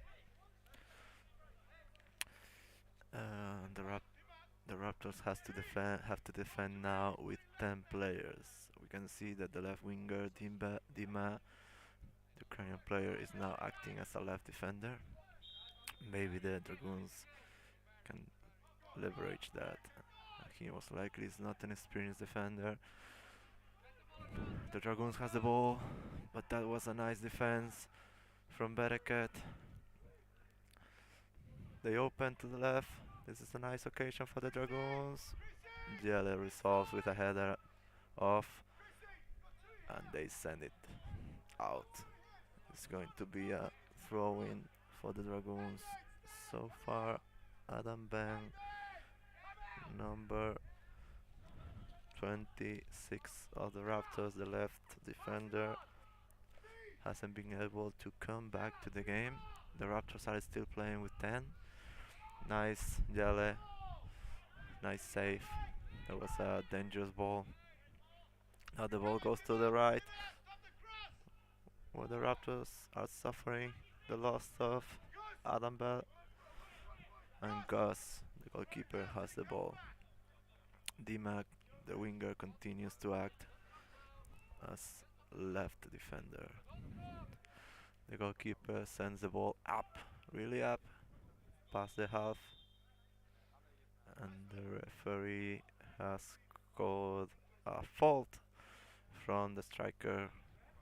The Raptors have to defend now with 10 players. We can see that the left winger Dima, the Ukrainian player, is now acting as a left defender. Maybe the Dragoons can leverage that. He most likely is not an experienced defender. The Dragoons has the ball, but that was a nice defense from Bereket. They open to the left. This is a nice occasion for the Dragoons. Jelle resolves with a header off, and they send it out. It's going to be a throw-in for the Dragoons. So far, Adam Bang, number 26 of the Raptors, the left defender, hasn't been able to come back to the game. The Raptors are still playing with 10. Nice, Jelle. Nice save. That was a dangerous ball. Now the ball goes to the right, where the Raptors are suffering the loss of Adam Bell. And Gus, the goalkeeper, has the ball. Dimac, the winger, continues to act as left defender. The goalkeeper sends the ball up, really up, past the half, and the referee has called a fault from the striker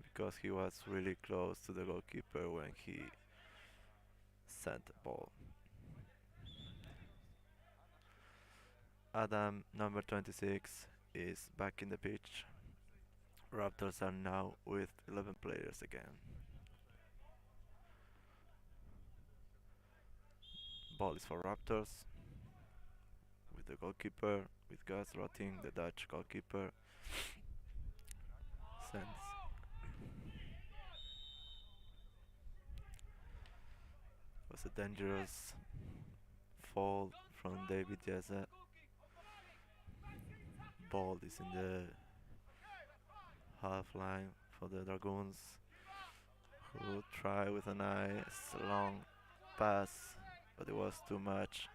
because he was really close to the goalkeeper when he sent the ball. Adam, number 26, is back in the pitch. Raptors are now with 11 players again. Ball is for Raptors with the goalkeeper, with Gus Rotting, the Dutch goalkeeper. Sends. It was a dangerous fall from David Jeze. Ball is in the half line for the Dragoons, who try with a nice long pass, but it was too much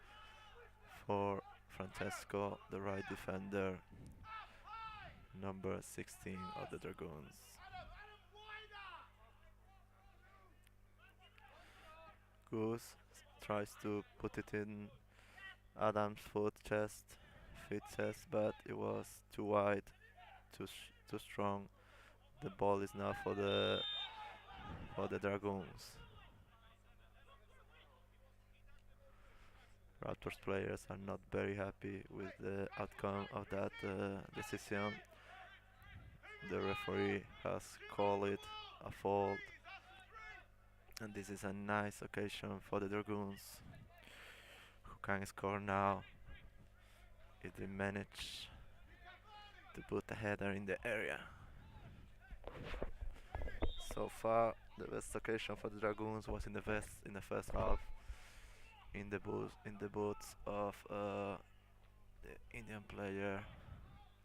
for Francesco, the right defender, number 16 of the Dragoons. Goose tries to put it in Adam's feet chest, but it was too wide, too strong. The ball is now for the Dragoons. Raptors players are not very happy with the outcome of that decision. The referee has called it a fault, and this is a nice occasion for the Dragoons, who can score now if they manage to put a header in the area. So far, the best occasion for the Dragoons was in the first half, in the boots of the Indian player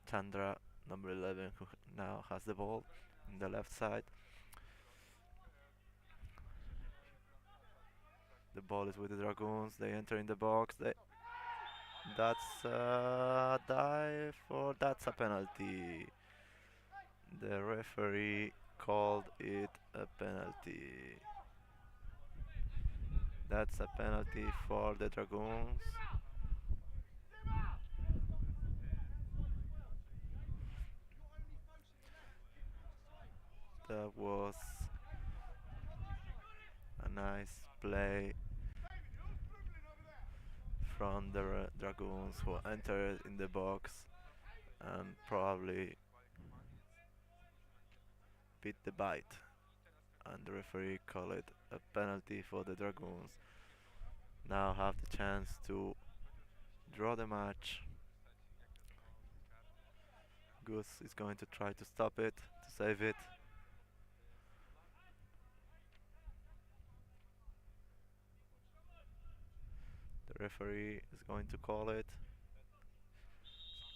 Chandra, number 11, who now has the ball in the left side. The ball is with the Dragoons. They enter in the box. That's a dive, or that's a penalty. The referee called it a penalty. That's a penalty for the Dragoons. That was a nice play from the Dragoons, who entered in the box and probably beat the bite. And the referee called it a penalty for the Dragoons. Now have the chance to draw the match. Goose is going to try to stop it, to save it. The referee is going to call it,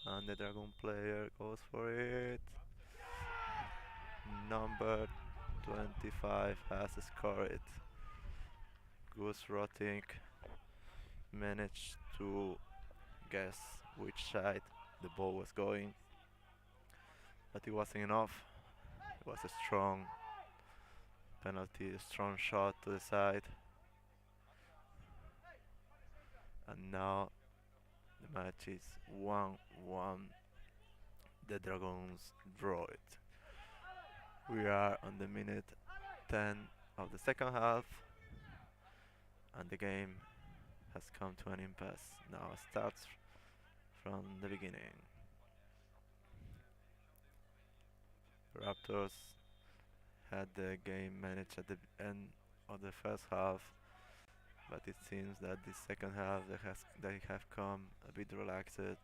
and the Dragon player goes for it. Number 25 has scored it. Goose Rotting managed to guess which side the ball was going, but it wasn't enough. It was a strong penalty, a strong shot to the side. And now the match is 1-1. The Dragons draw it. We are on the minute 10 of the second half, and the game has come to an impasse. Now it starts from the beginning. Raptors had the game managed at the end of the first half, but it seems that the second half they have come a bit relaxed, and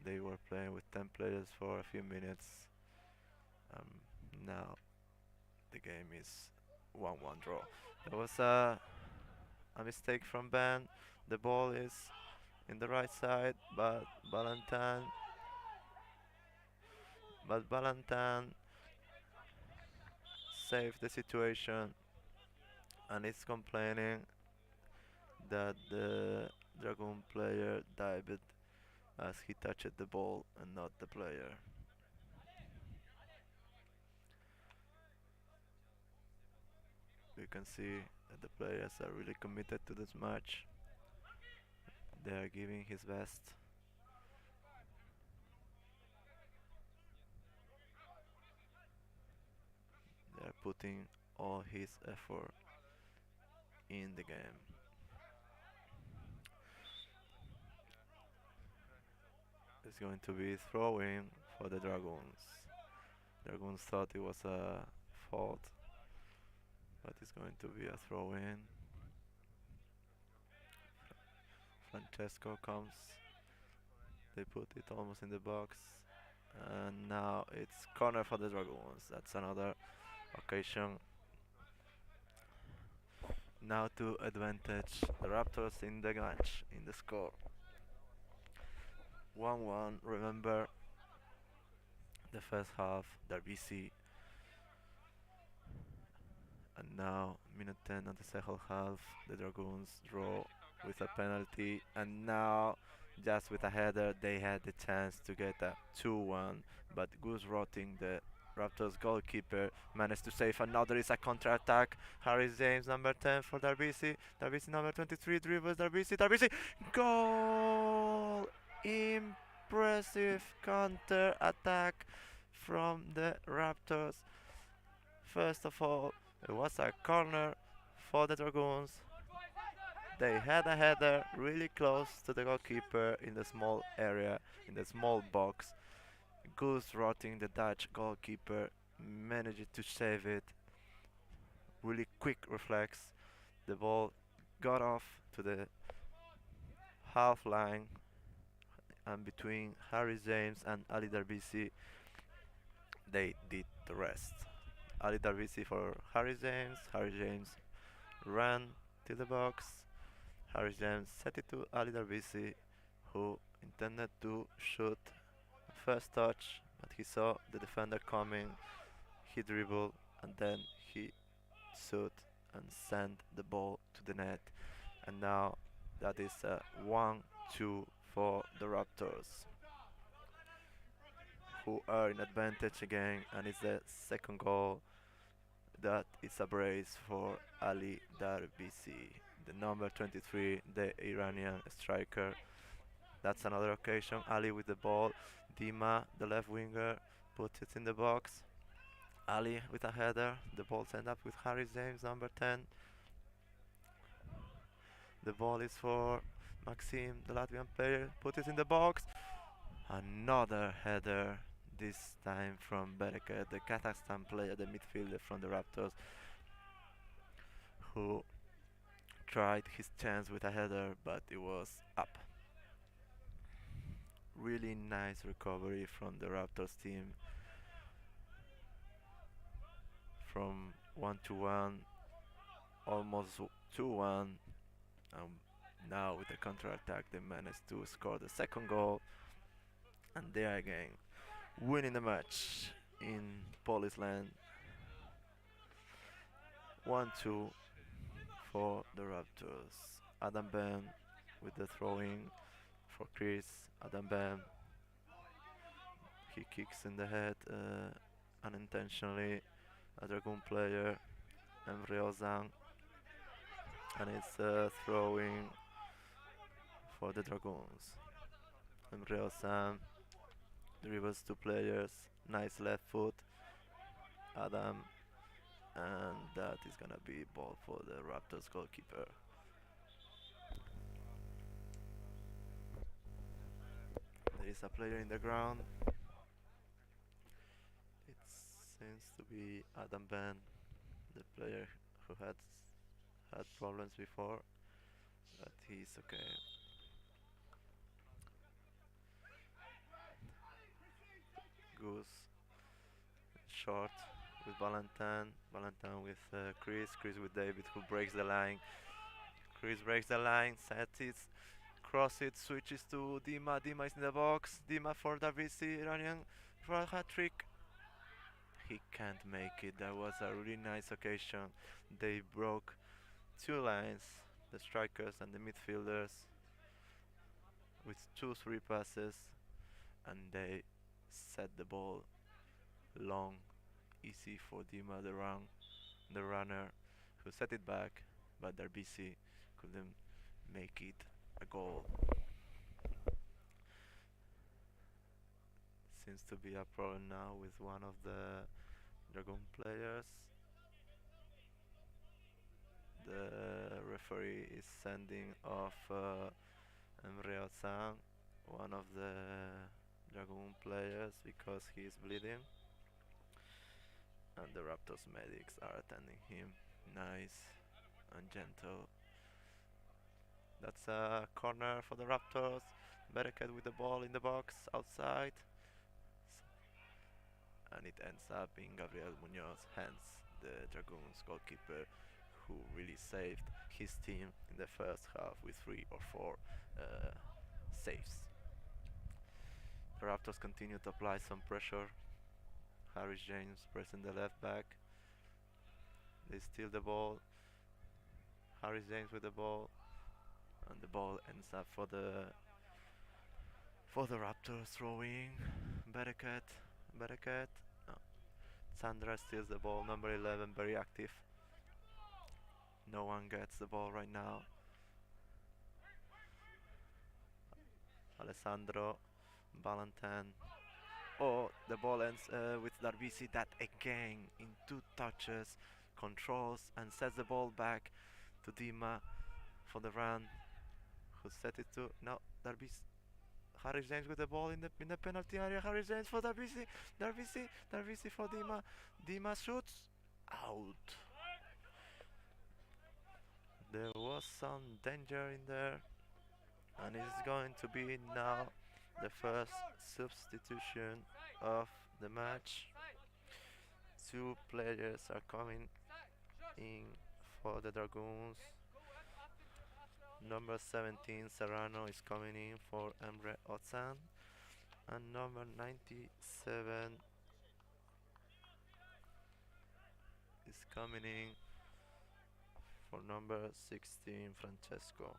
they were playing with 10 players for a few minutes. Now the game is 1-1 draw. There was a mistake from Ben. The ball is in the right side, but Valentin saved the situation, and is complaining that the Dragon player dived as he touched the ball and not the player. You can see that the players are really committed to this match. They are giving his best. They are putting all his effort in the game. It's going to be throwing for the Dragons. Dragons thought it was a fault, but it's going to be a throw-in. Francesco comes. They put it almost in the box, and now it's corner for the Dragoons. That's another occasion. Now to advantage the Raptors in the match, in the score. 1-1. Remember the first half, Derbisi, and now minute 10 of the second half, the Dragoons draw with a penalty, and now just with a header they had the chance to get a 2-1, but Goose Rotting, the Raptors goalkeeper, managed to save another. It's a counter-attack. Harry James, number 10 for Derbisi. Derbisi, number 23, dribbles Derbisi. Goal! Impressive counter-attack from the Raptors. First of all, it was a corner for the Dragoons. They had a header really close to the goalkeeper in the small area, in the small box. Goose rotting the Dutch goalkeeper managed to save it. Really quick reflex. The ball got off to the half line and between Harry James and Ali Darbisi they did the rest. Ali Darbisi for Harry James. Harry James ran to the box. Harry James set it to Ali Darbisi, who intended to shoot first touch, but he saw the defender coming. He dribbled and then he shot and sent the ball to the net. And now that is a 1-2 for the Raptors, who are in advantage again, and it's the second goal. That is a brace for Ali Darbisi, the number 23, the Iranian striker. That's another occasion. Ali with the ball. Dima, the left winger, puts it in the box. Ali with a header. The ball ends up with Harry James, number 10. The ball is for Maxim, the Latvian player. Put it in the box. Another header. This time from Bereket, the Kazakhstan player, the midfielder from the Raptors, who tried his chance with a header, but it was up. Really nice recovery from the Raptors team. From 1-1, almost 2-1. Now with the counter-attack, they managed to score the second goal, and they are again winning the match in Polish land. 1-2 for the Raptors. Adam Ben with the throwing for Chris. Adam Ben, he kicks in the head unintentionally. A Dragoon player, Emre Ozan, and it's throwing for the Dragoons. Emre Ozan dribbles two players, nice left foot, Adam, and that is gonna be ball for the Raptors goalkeeper. There is a player in the ground. It seems to be Adam Ben, the player who had problems before, but he's okay. Goose short with Valentin. Valentin with Chris. Chris with David, who breaks the line. Chris breaks the line, sets it, cross it, switches to Dima. Dima is in the box. Dima for Davisi, Iranian for a hat trick. He can't make it. That was a really nice occasion. They broke two lines, the strikers and the midfielders, with 2-3 passes, and they set the ball long, easy for Dima, the runner, who set it back, but Darbisi couldn't make it a goal. Seems to be a problem now with one of the Dragoon players. The referee is sending off Emre Ozan, one of the Dragoon players, because he is bleeding, and the Raptors medics are attending him. Nice and gentle. That's a corner for the Raptors. Bereket with the ball in the box outside, and it ends up in Gabriel Munoz's hands, the Dragoons goalkeeper, who really saved his team in the first half with 3 or 4 saves. The Raptors continue to apply some pressure. Harry James pressing the left back. They steal the ball. Harry James with the ball, and the ball ends up for the Raptors throwing. Bereket. No. Sandra steals the ball. Number 11, very active. No one gets the ball right now. Alessandro, Valentin. Oh, the ball ends with Darbisi, that again in 2 touches controls and sets the ball back to Dima for the run. Who set it to? No, Darby's. Harry James with the ball in the penalty area. Harry James for Darbisi. Darbisi for Dima. Dima shoots. Out. There was some danger in there. And it's going to be now the first substitution of the match. Two players are coming in for the Dragoons. Number 17 Serrano is coming in for Emre Ozan, and number 97 is coming in for number 16 Francesco.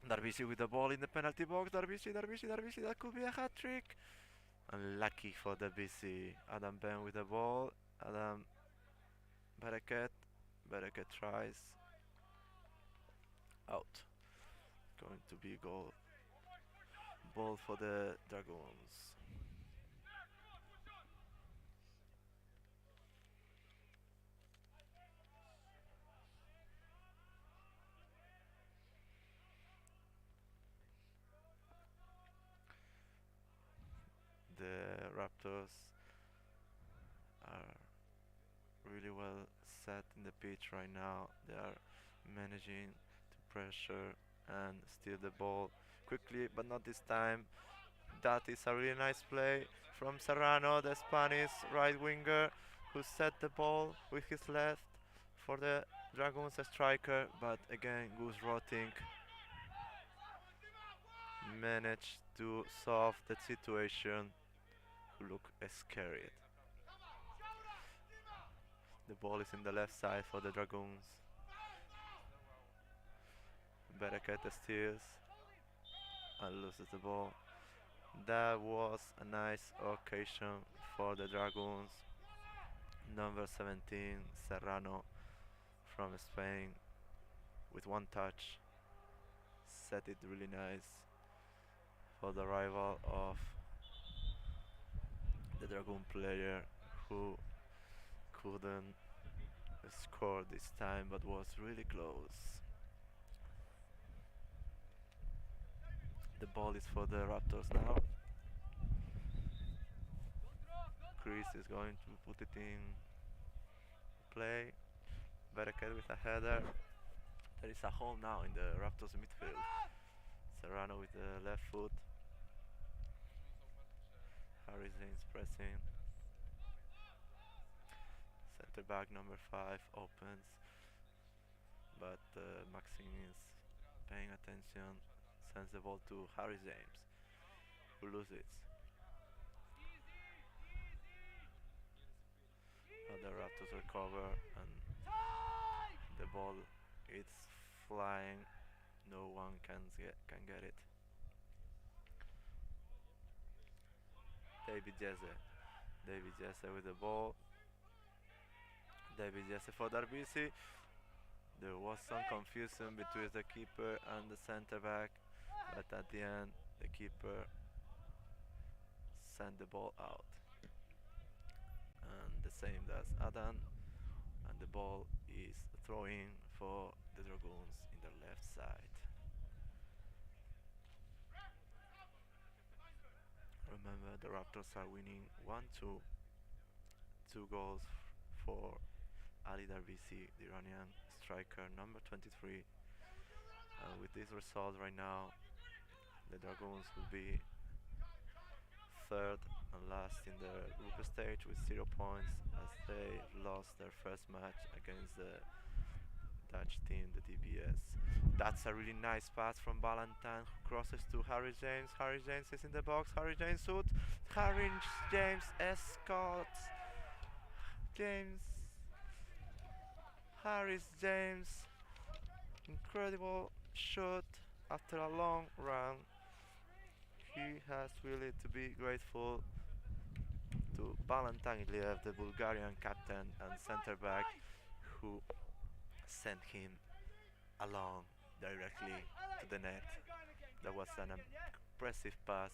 Darbisi with the ball in the penalty box. Darbisi, that could be a hat trick. Unlucky for Darbisi. Adam Ben with the ball. Adam Bereket. Bereket tries. Out. Going to be goal. Ball for the Dragoons. The Raptors are really well set in the pitch right now. They are managing to pressure and steal the ball quickly, but not this time. That is a really nice play from Serrano, the Spanish right winger, who set the ball with his left for the Dragoons striker, but again Gus Rotting managed to solve the situation. Look scared. The ball is in the left side for the Dragoons. Bereket steals and loses the ball. That was a nice occasion for the Dragoons. Number 17 Serrano from Spain with one touch set it really nice for the rival of the Dragoon player, who couldn't score this time but was really close. The ball is for the Raptors now. Chris is going to put it in play. Bereket with a header. There is a hole now in the Raptors midfield. Serrano with the left foot. Harry Zane's pressing. Center back number 5 opens, but Maxine is paying attention. Sends the ball to Harry James, who loses it. But the Raptors recover and the ball is flying. No one can get it. David Jesse with the ball. David Jesse for Darbisi. There was some confusion between the keeper and the center back, but at the end the keeper sent the ball out. And the same does Adam, and the ball is throwing for the Dragoons in the left side. Remember, the Raptors are winning 1-2. 2 goals for Ali Darbisi, the Iranian striker, number 23. And with this result right now, the Dragoons will be third and last in the group stage with 0 points, as they lost their first match against the Dutch team, the DBS. That's a really nice pass from Valentine, who crosses to Harry James. Harry James is in the box. Harry James shoots. Harry James escorts. Harry James, incredible shot after a long run. He has really to be grateful to Valentine Iliev, the Bulgarian captain and center back, who sent him along directly to the net. That was an impressive pass.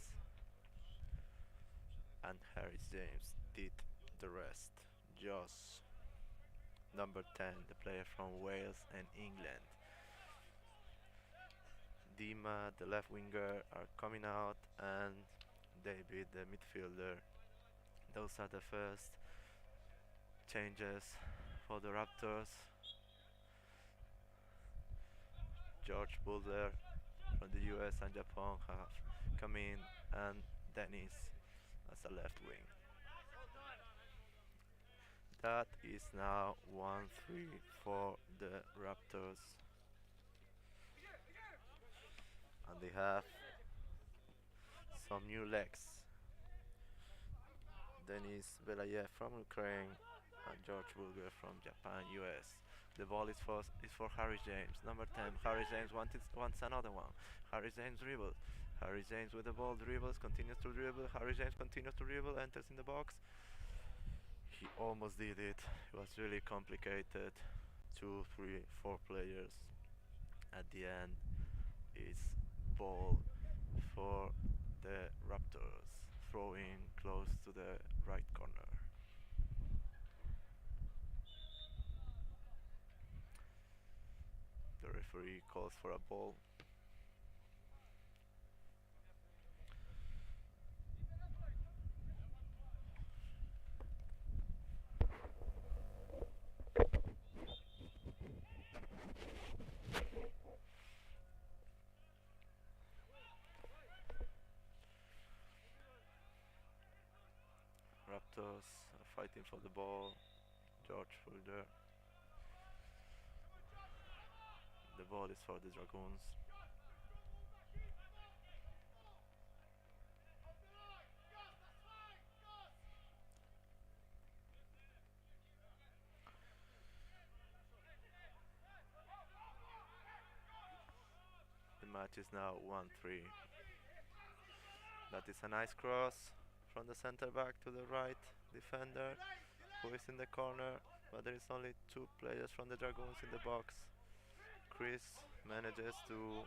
and Harry James did the rest. Josh, number 10, the player from Wales and England. Dima, the left winger, are coming out, and David, the midfielder. Those are the first changes for the Raptors. George Bulder from the US and Japan have come in, and Dennis as a left wing. That is now 1-3 for the Raptors, and they have some new legs. Denis Belayev from Ukraine and George Bulger from Japan, US. The ball is for Harry James, number 10. Harry James wants another one. Harry James dribbles. Harry James with the ball dribbles, continues to dribble. Harry James continues to dribble, enters in the box. He almost did it. It was really complicated. 2, 3, 4 players. At the end, it's ball for the Raptors, throwing close to the right corner. The referee calls for a ball. Raptors are fighting for the ball. George Fulder. The ball is for the Dragoons. The match is now 1-3. That is a nice cross from the center back to the right defender, who is in the corner, but there is only 2 players from the Dragoons in the box. Chris manages to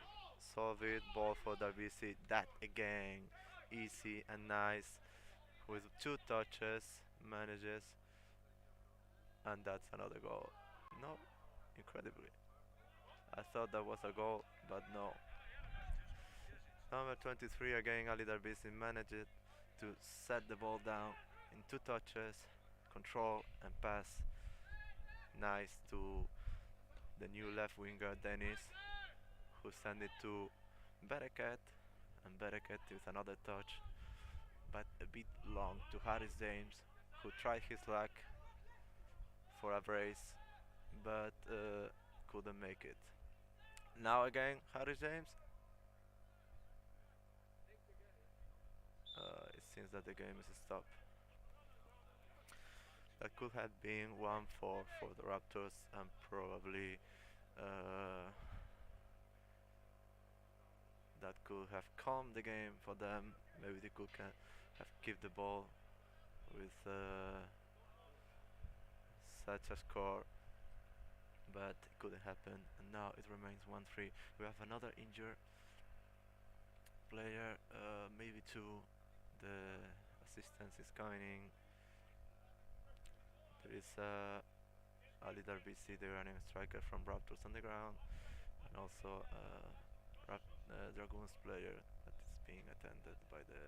solve it. Ball for WC. That again, easy and nice, with 2 touches, manages, and that's another goal. No, incredibly. I thought that was a goal, but no. Number 23 again, Ali Darbisi managed to set the ball down in 2 touches, control and pass. Nice to the new left winger Dennis, who sent it to Bereket, and Bereket with another touch, but a bit long to Harris James, who tried his luck for a brace, but couldn't make it. Now again, Harris James. It seems that the game is stopped. That could have been 1-4 for the Raptors, and probably that could have calmed the game for them. Maybe they could have kept the ball with such a score, but it couldn't happen, and now it remains 1-3. We have another injured player, maybe 2. The assistance is coming in. There is Ali Darbisi, the running striker from Raptors, on the ground, and also Dragoons player that is being attended by the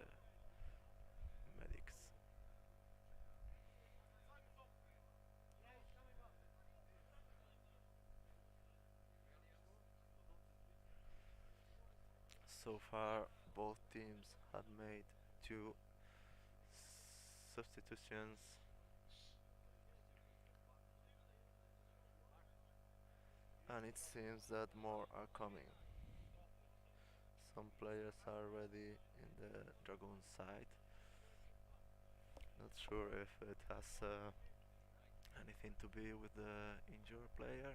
medics. So far, both teams have made 2 substitutions. And it seems that more are coming. Some players are already in the Dragoon side. Not sure if it has anything to be with the injured player,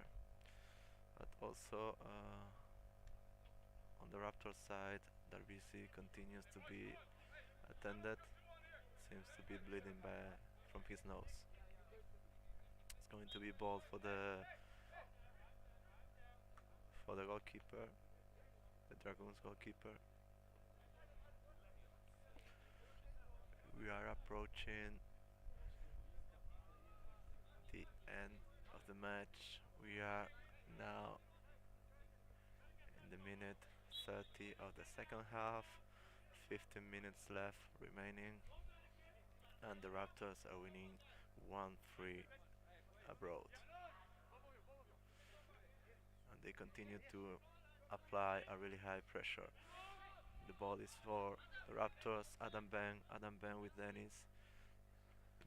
but also on the Raptors side, Darbisi continues to be attended. Seems to be bleeding from his nose. It's going to be ball for the goalkeeper, the Dragoons goalkeeper. We are up approaching the end of the match. We are now in the minute 30 of the second half. 15 minutes left remaining, and the Raptors are winning 1-3 abroad. And they continue to apply a really high pressure. The ball is for the Raptors. Adam Ben with Dennis.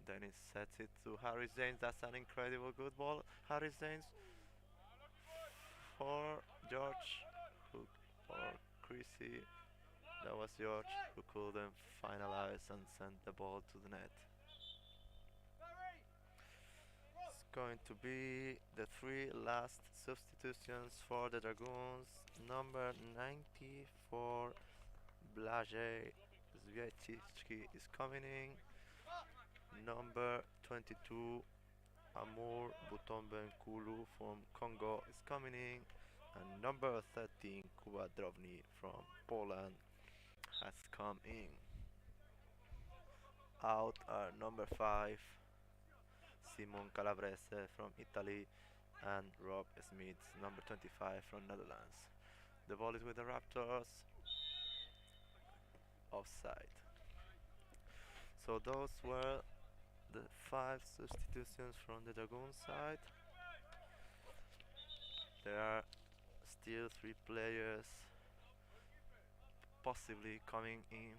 Dennis sets it to Harris James. That's an incredible good ball. Harris James for George, who or Chrissy. That was George who couldn't finalize and send the ball to the net. It's going to be the three last substitutions for the Dragoons. Number 94, Blažej Zvietički is coming in. Number 22, Amur Butomben Kulu from Congo is coming in. And number 13, Kuba Drobny from Poland has come in. Out are number 5, Simon Calabrese from Italy, and Rob Smith, number 25 from Netherlands. The ball is with the Raptors. Offside. So those were the 5 substitutions from the Dragoon side. There are still 3 players possibly coming in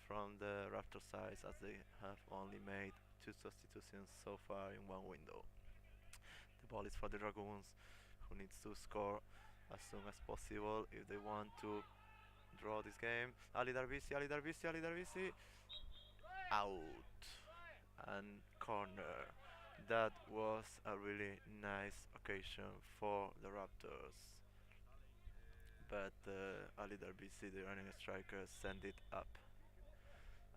from the Raptor side, as they have only made 2 substitutions so far in one window. The ball is for the Dragoons, who needs to score as soon as possible if they want to draw this game. Ali Darbisi, Ali Darbisi, Ali Darbisi. Out. And corner. That was a really nice occasion for the Raptors. But Ali Darbisi, the running striker, sent it up.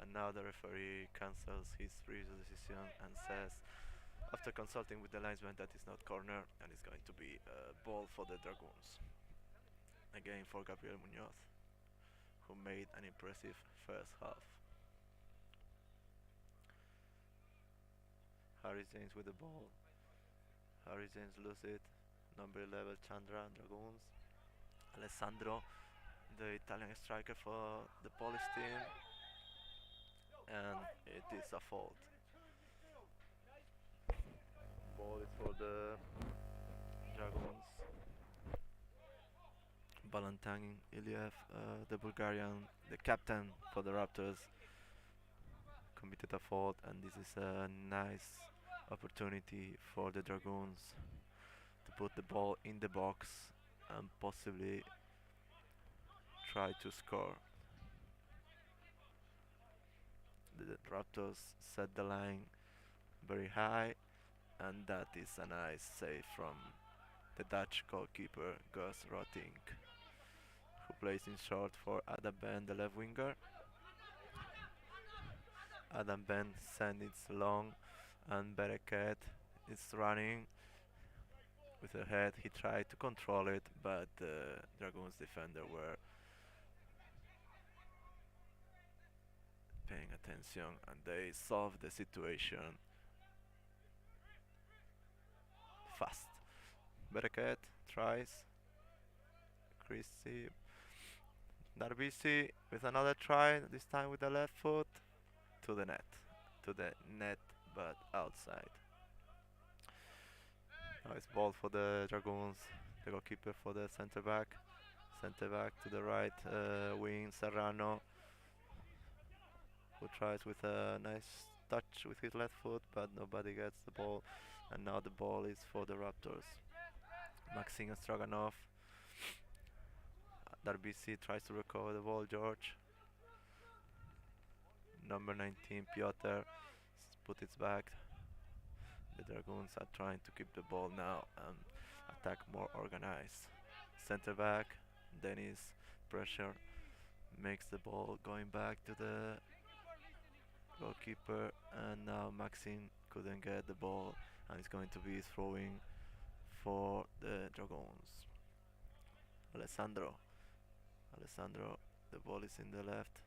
And now the referee cancels his previous decision and says, after consulting with the linesman, that is not corner and it's going to be a ball for the Dragoons. Again for Gabriel Munoz, who made an impressive first half. Harry James with the ball. Harry James loses it. Number 11, Chandra, Dragoons. Alessandro, the Italian striker for the Polish team. And it is a fault. Ball is for the Dragoons. Valentin Iliev, the Bulgarian, the captain for the Raptors, committed a fault, and this is a nice opportunity for the Dragoons to put the ball in the box and possibly try to score. The Raptors set the line very high, and that is a nice save from the Dutch goalkeeper Gus Rotting, who plays in short for Adam Ben, the left winger. Adam Ben sends it long, and Bereket is running with her head. He tried to control it, but the Dragoons defender were paying attention, and they solved the situation fast. Bereket tries. Chrissy. Darbisi with another try, this time with the left foot. To the net. To the net, but outside. Now it's ball for the Dragoons. The goalkeeper for the center back. Center back to the right wing, Serrano, who tries with a nice touch with his left foot, but nobody gets the ball. And now the ball is for the Raptors. Maxim Stroganov. Darbisi tries to recover the ball, George. Number 19, Piotr, put it back. The Dragoons are trying to keep the ball now and attack more organized. Center back, Dennis, pressure, makes the ball going back to the goalkeeper, and now Maxim couldn't get the ball and is going to be throwing for the Dragoons. Alessandro, the ball is in the left.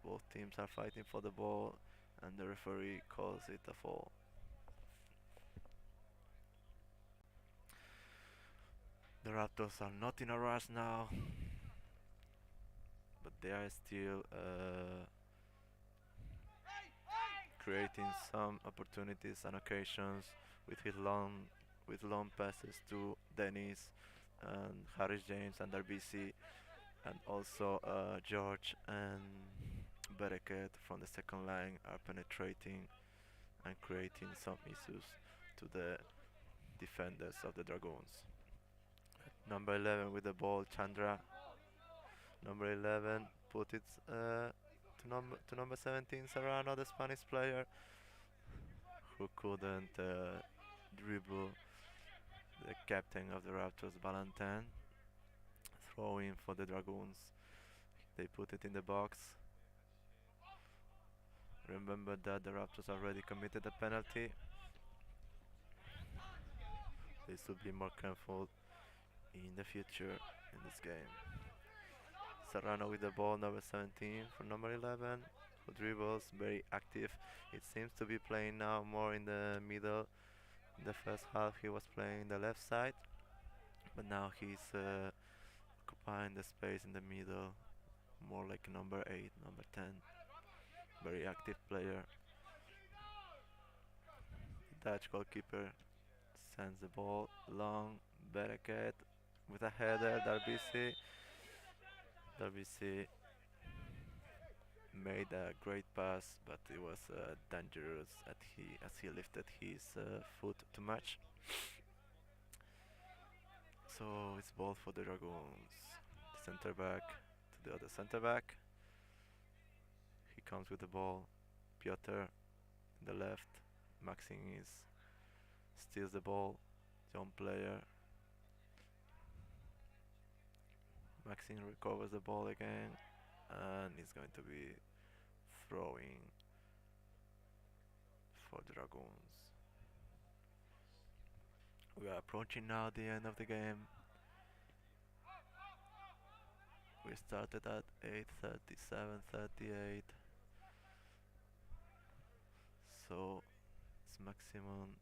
Both teams are fighting for the ball, and the referee calls it a foul. The Raptors are not in a rush now, but they are still creating some opportunities and occasions with his long passes to Dennis and Harris James and RBC, and also George and Bereket from the second line are penetrating and creating some issues to the defenders of the Dragoons. Number 11 with the ball, Chandra. Number 11 put it to number 17, Serrano, the Spanish player, who couldn't dribble the captain of the Raptors, Valentin. Throwing for the Dragoons. They put it in the box. Remember that the Raptors already committed a penalty. They should be more careful in the future in this game. Serrano with the ball, number 17 for number 11, who dribbles, very active. It seems to be playing now more in the middle. In the first half he was playing the left side, but now he's occupying the space in the middle, more like number 8, number 10. Very active player. The Dutch goalkeeper sends the ball long, Bereket with a header, Darbisi made a great pass, but it was dangerous as he lifted his foot too much. So it's ball for the Dragoons. Center back to the other center back. He comes with the ball. Piotr in the left. Maxim steals the ball. Young player. Maxim recovers the ball again, and he's going to be throwing for the Dragoons. We are approaching now the end of the game. We started at 8:37, 38. So it's maximum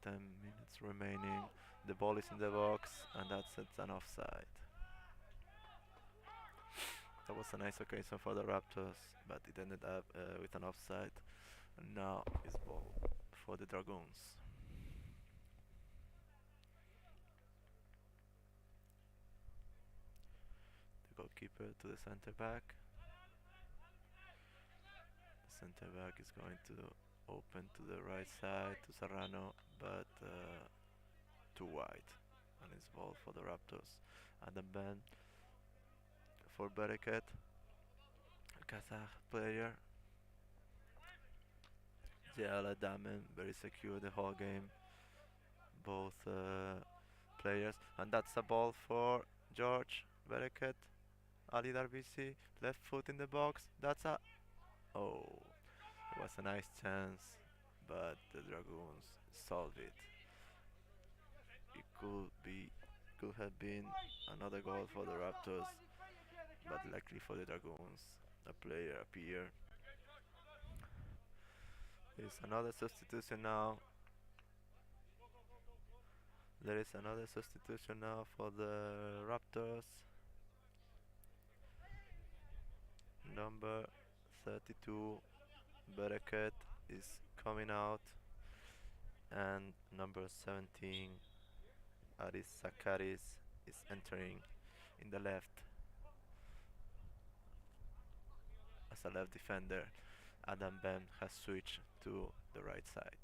10 minutes remaining. The ball is in the box, and that's an offside. That was a nice occasion for the Raptors, but it ended up with an offside. And now it's ball for the Dragoons. The goalkeeper to the center back. The center back is going to open to the right side to Serrano, but too wide. And it's ball for the Raptors. Adam Ben for Bereket, a Kazakh player. Jala Damen, very secure the whole game. Both players. And that's a ball for George Bereket. Ali Darbisi, left foot in the box. That's a... Oh, it was a nice chance, but the Dragoons solved it. It could have been another goal for the Raptors, but luckily for the Dragoons, a player appeared. There's another substitution now. There is another substitution now for the Raptors. Number 32, Bereket, is coming out, and number 17, Aris Sakaris, is entering in the left as a left defender. Adam Ben has switched to the right side.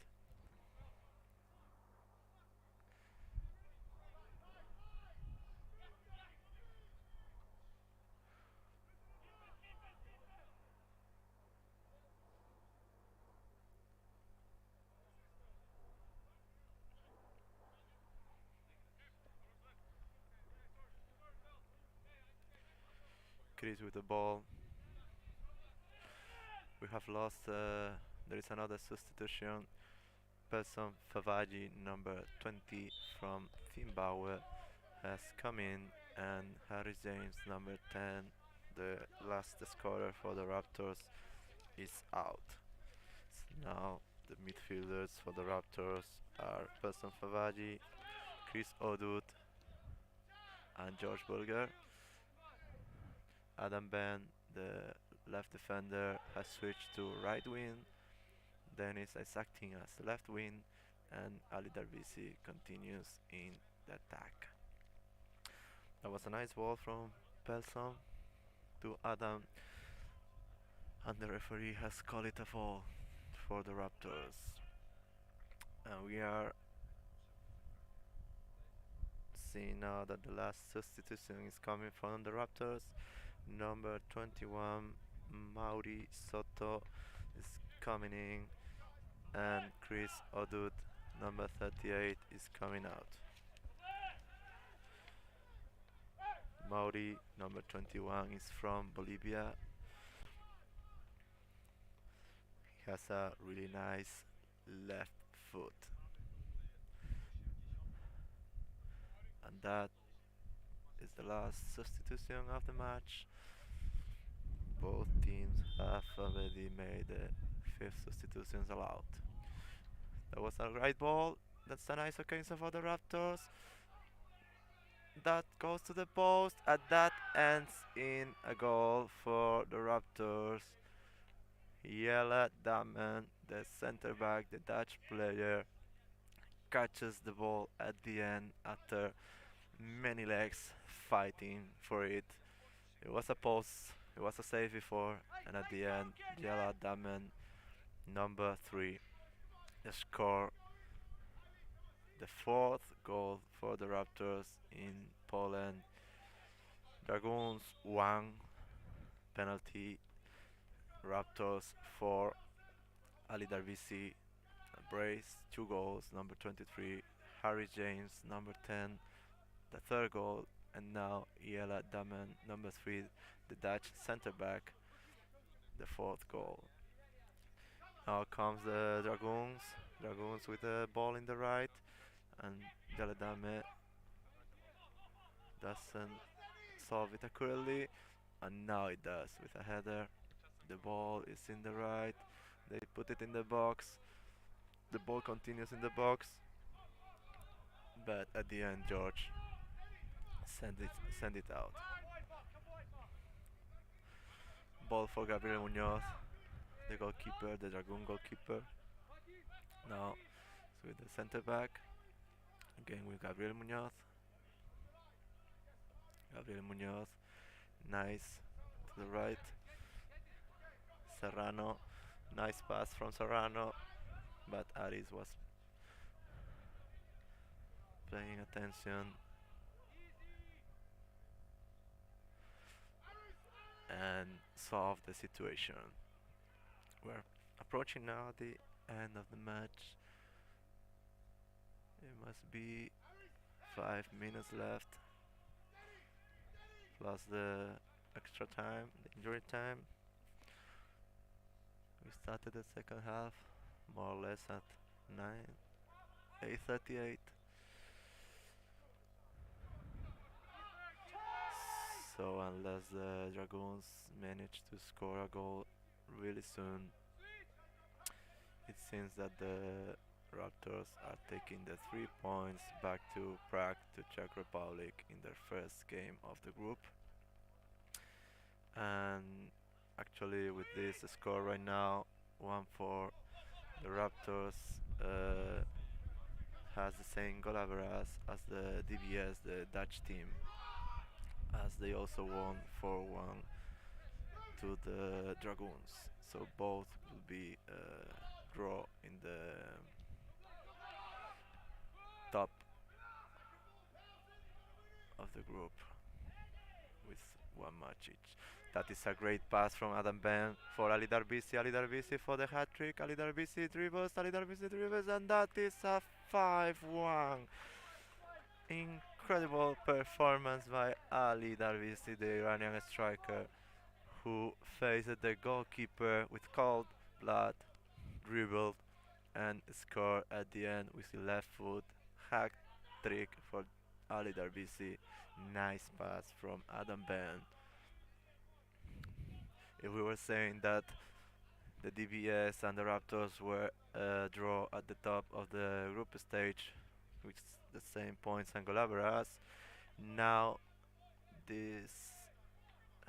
Chris with the ball. We have lost, there is another substitution. Person Favagi, number 20 from Zimbabwe, has come in, and Harris James, number 10, the last scorer for the Raptors, is out. Now the midfielders for the Raptors are Person Favagi, Chris Odud, and George Bulger. Adam Ben, the left defender, has switched to right wing. Dennis is acting as left wing, and Ali Darbisi continues in the attack. That was a nice ball from Pelson to Adam, and the referee has called it a foul for the Raptors. And we are seeing now that the last substitution is coming from the Raptors. Number 21, Mauri Soto, is coming in, and Chris Odud, number 38, is coming out. Mauri, number 21, is from Bolivia. He has a really nice left foot. And that is the last substitution of the match. Both teams have already made the 5th substitutions allowed. That was a great ball. That's a nice occasion for the Raptors. That goes to the post, and that ends in a goal for the Raptors. Jelle Damen, the center back, the Dutch player, catches the ball at the end after many legs fighting for it. It was a post, it was a save before, and at the end, Jelle Damen, number 3, score the 4th goal for the Raptors in Poland. Dragoons 1 penalty, Raptors 4. Ali Darbisi brace 2 goals, number 23. Harry James, number 10, the 3rd goal, and now Jelle Damen, number 3, the Dutch centre back, the 4th goal. Now comes the Dragoons with the ball in the right, and Jelle Damen doesn't solve it accurately, and now it does with a header. The ball is in the right, they put it in the box, the ball continues in the box, but at the end George send it out. Ball for Gabriel Munoz, the goalkeeper, the Dragoon goalkeeper. Now it's with the center back, again with Gabriel Munoz. Gabriel Munoz, nice to the right. Serrano, nice pass from Serrano, but Aris was paying attention and solved the situation. We're approaching now the end of the match. It must be 5 minutes left, plus the extra time, the injury time. We started the second half more or less at 8:38. So unless the Dragoons manage to score a goal really soon, it seems that the Raptors are taking the 3 points back to Prague, to Czech Republic, in their first game of the group. And actually with this score right now, 1-4, the Raptors has the same goal average as the DBS, the Dutch team, as they also won 4-1 to the Dragoons. So both will be draw in the top of the group with 1 match each. That is a great pass from Adam Ben for Ali Darbisi. Ali Darbisi for the hat trick. Ali Darbisi dribbles, and that is a 5-1. Incredible performance by Ali Darbisi, the Iranian striker, who faced the goalkeeper with cold blood, dribbled, and scored at the end with the left foot. Hat trick for Ali Darbisi. Nice pass from Adam Ben. if we were saying that the DBS and the Raptors were draw at the top of the group stage with the same points and goal average, now this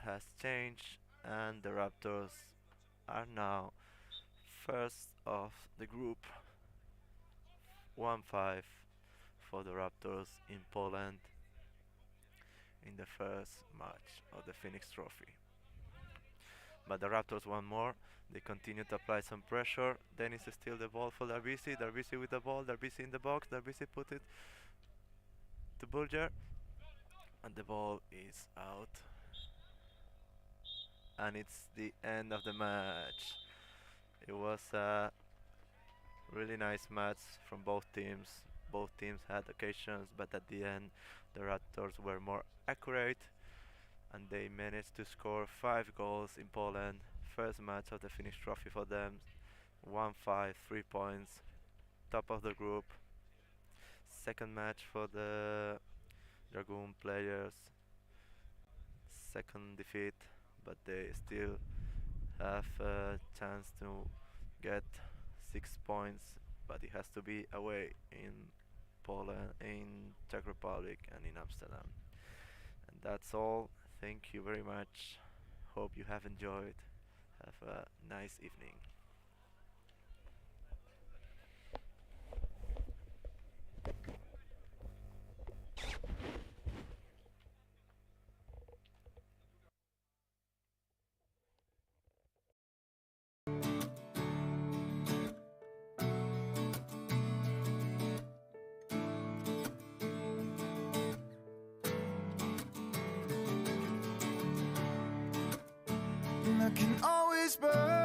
has changed and the Raptors are now first of the group, 1-5 for the Raptors in Poland in the first match of the Phoenix Trophy. But the Raptors want more. They continue to apply some pressure. Dennis steals the ball for Darbisi. Darbisi with the ball. Darbisi in the box. Darbisi put it to Bulger. And the ball is out. And it's the end of the match. It was a really nice match from both teams. Both teams had occasions, but at the end, the Raptors were more accurate and they managed to score 5 goals in Poland. First match of the Fenix Trophy for them. 1-5, 3 points, top of the group. Second match for the Dragoon players. Second defeat, but they still have a chance to get 6 points, but it has to be away in Poland, in Czech Republic, and in Amsterdam. And that's all. Thank you very much. Hope you have enjoyed. Have a nice evening. I can always burn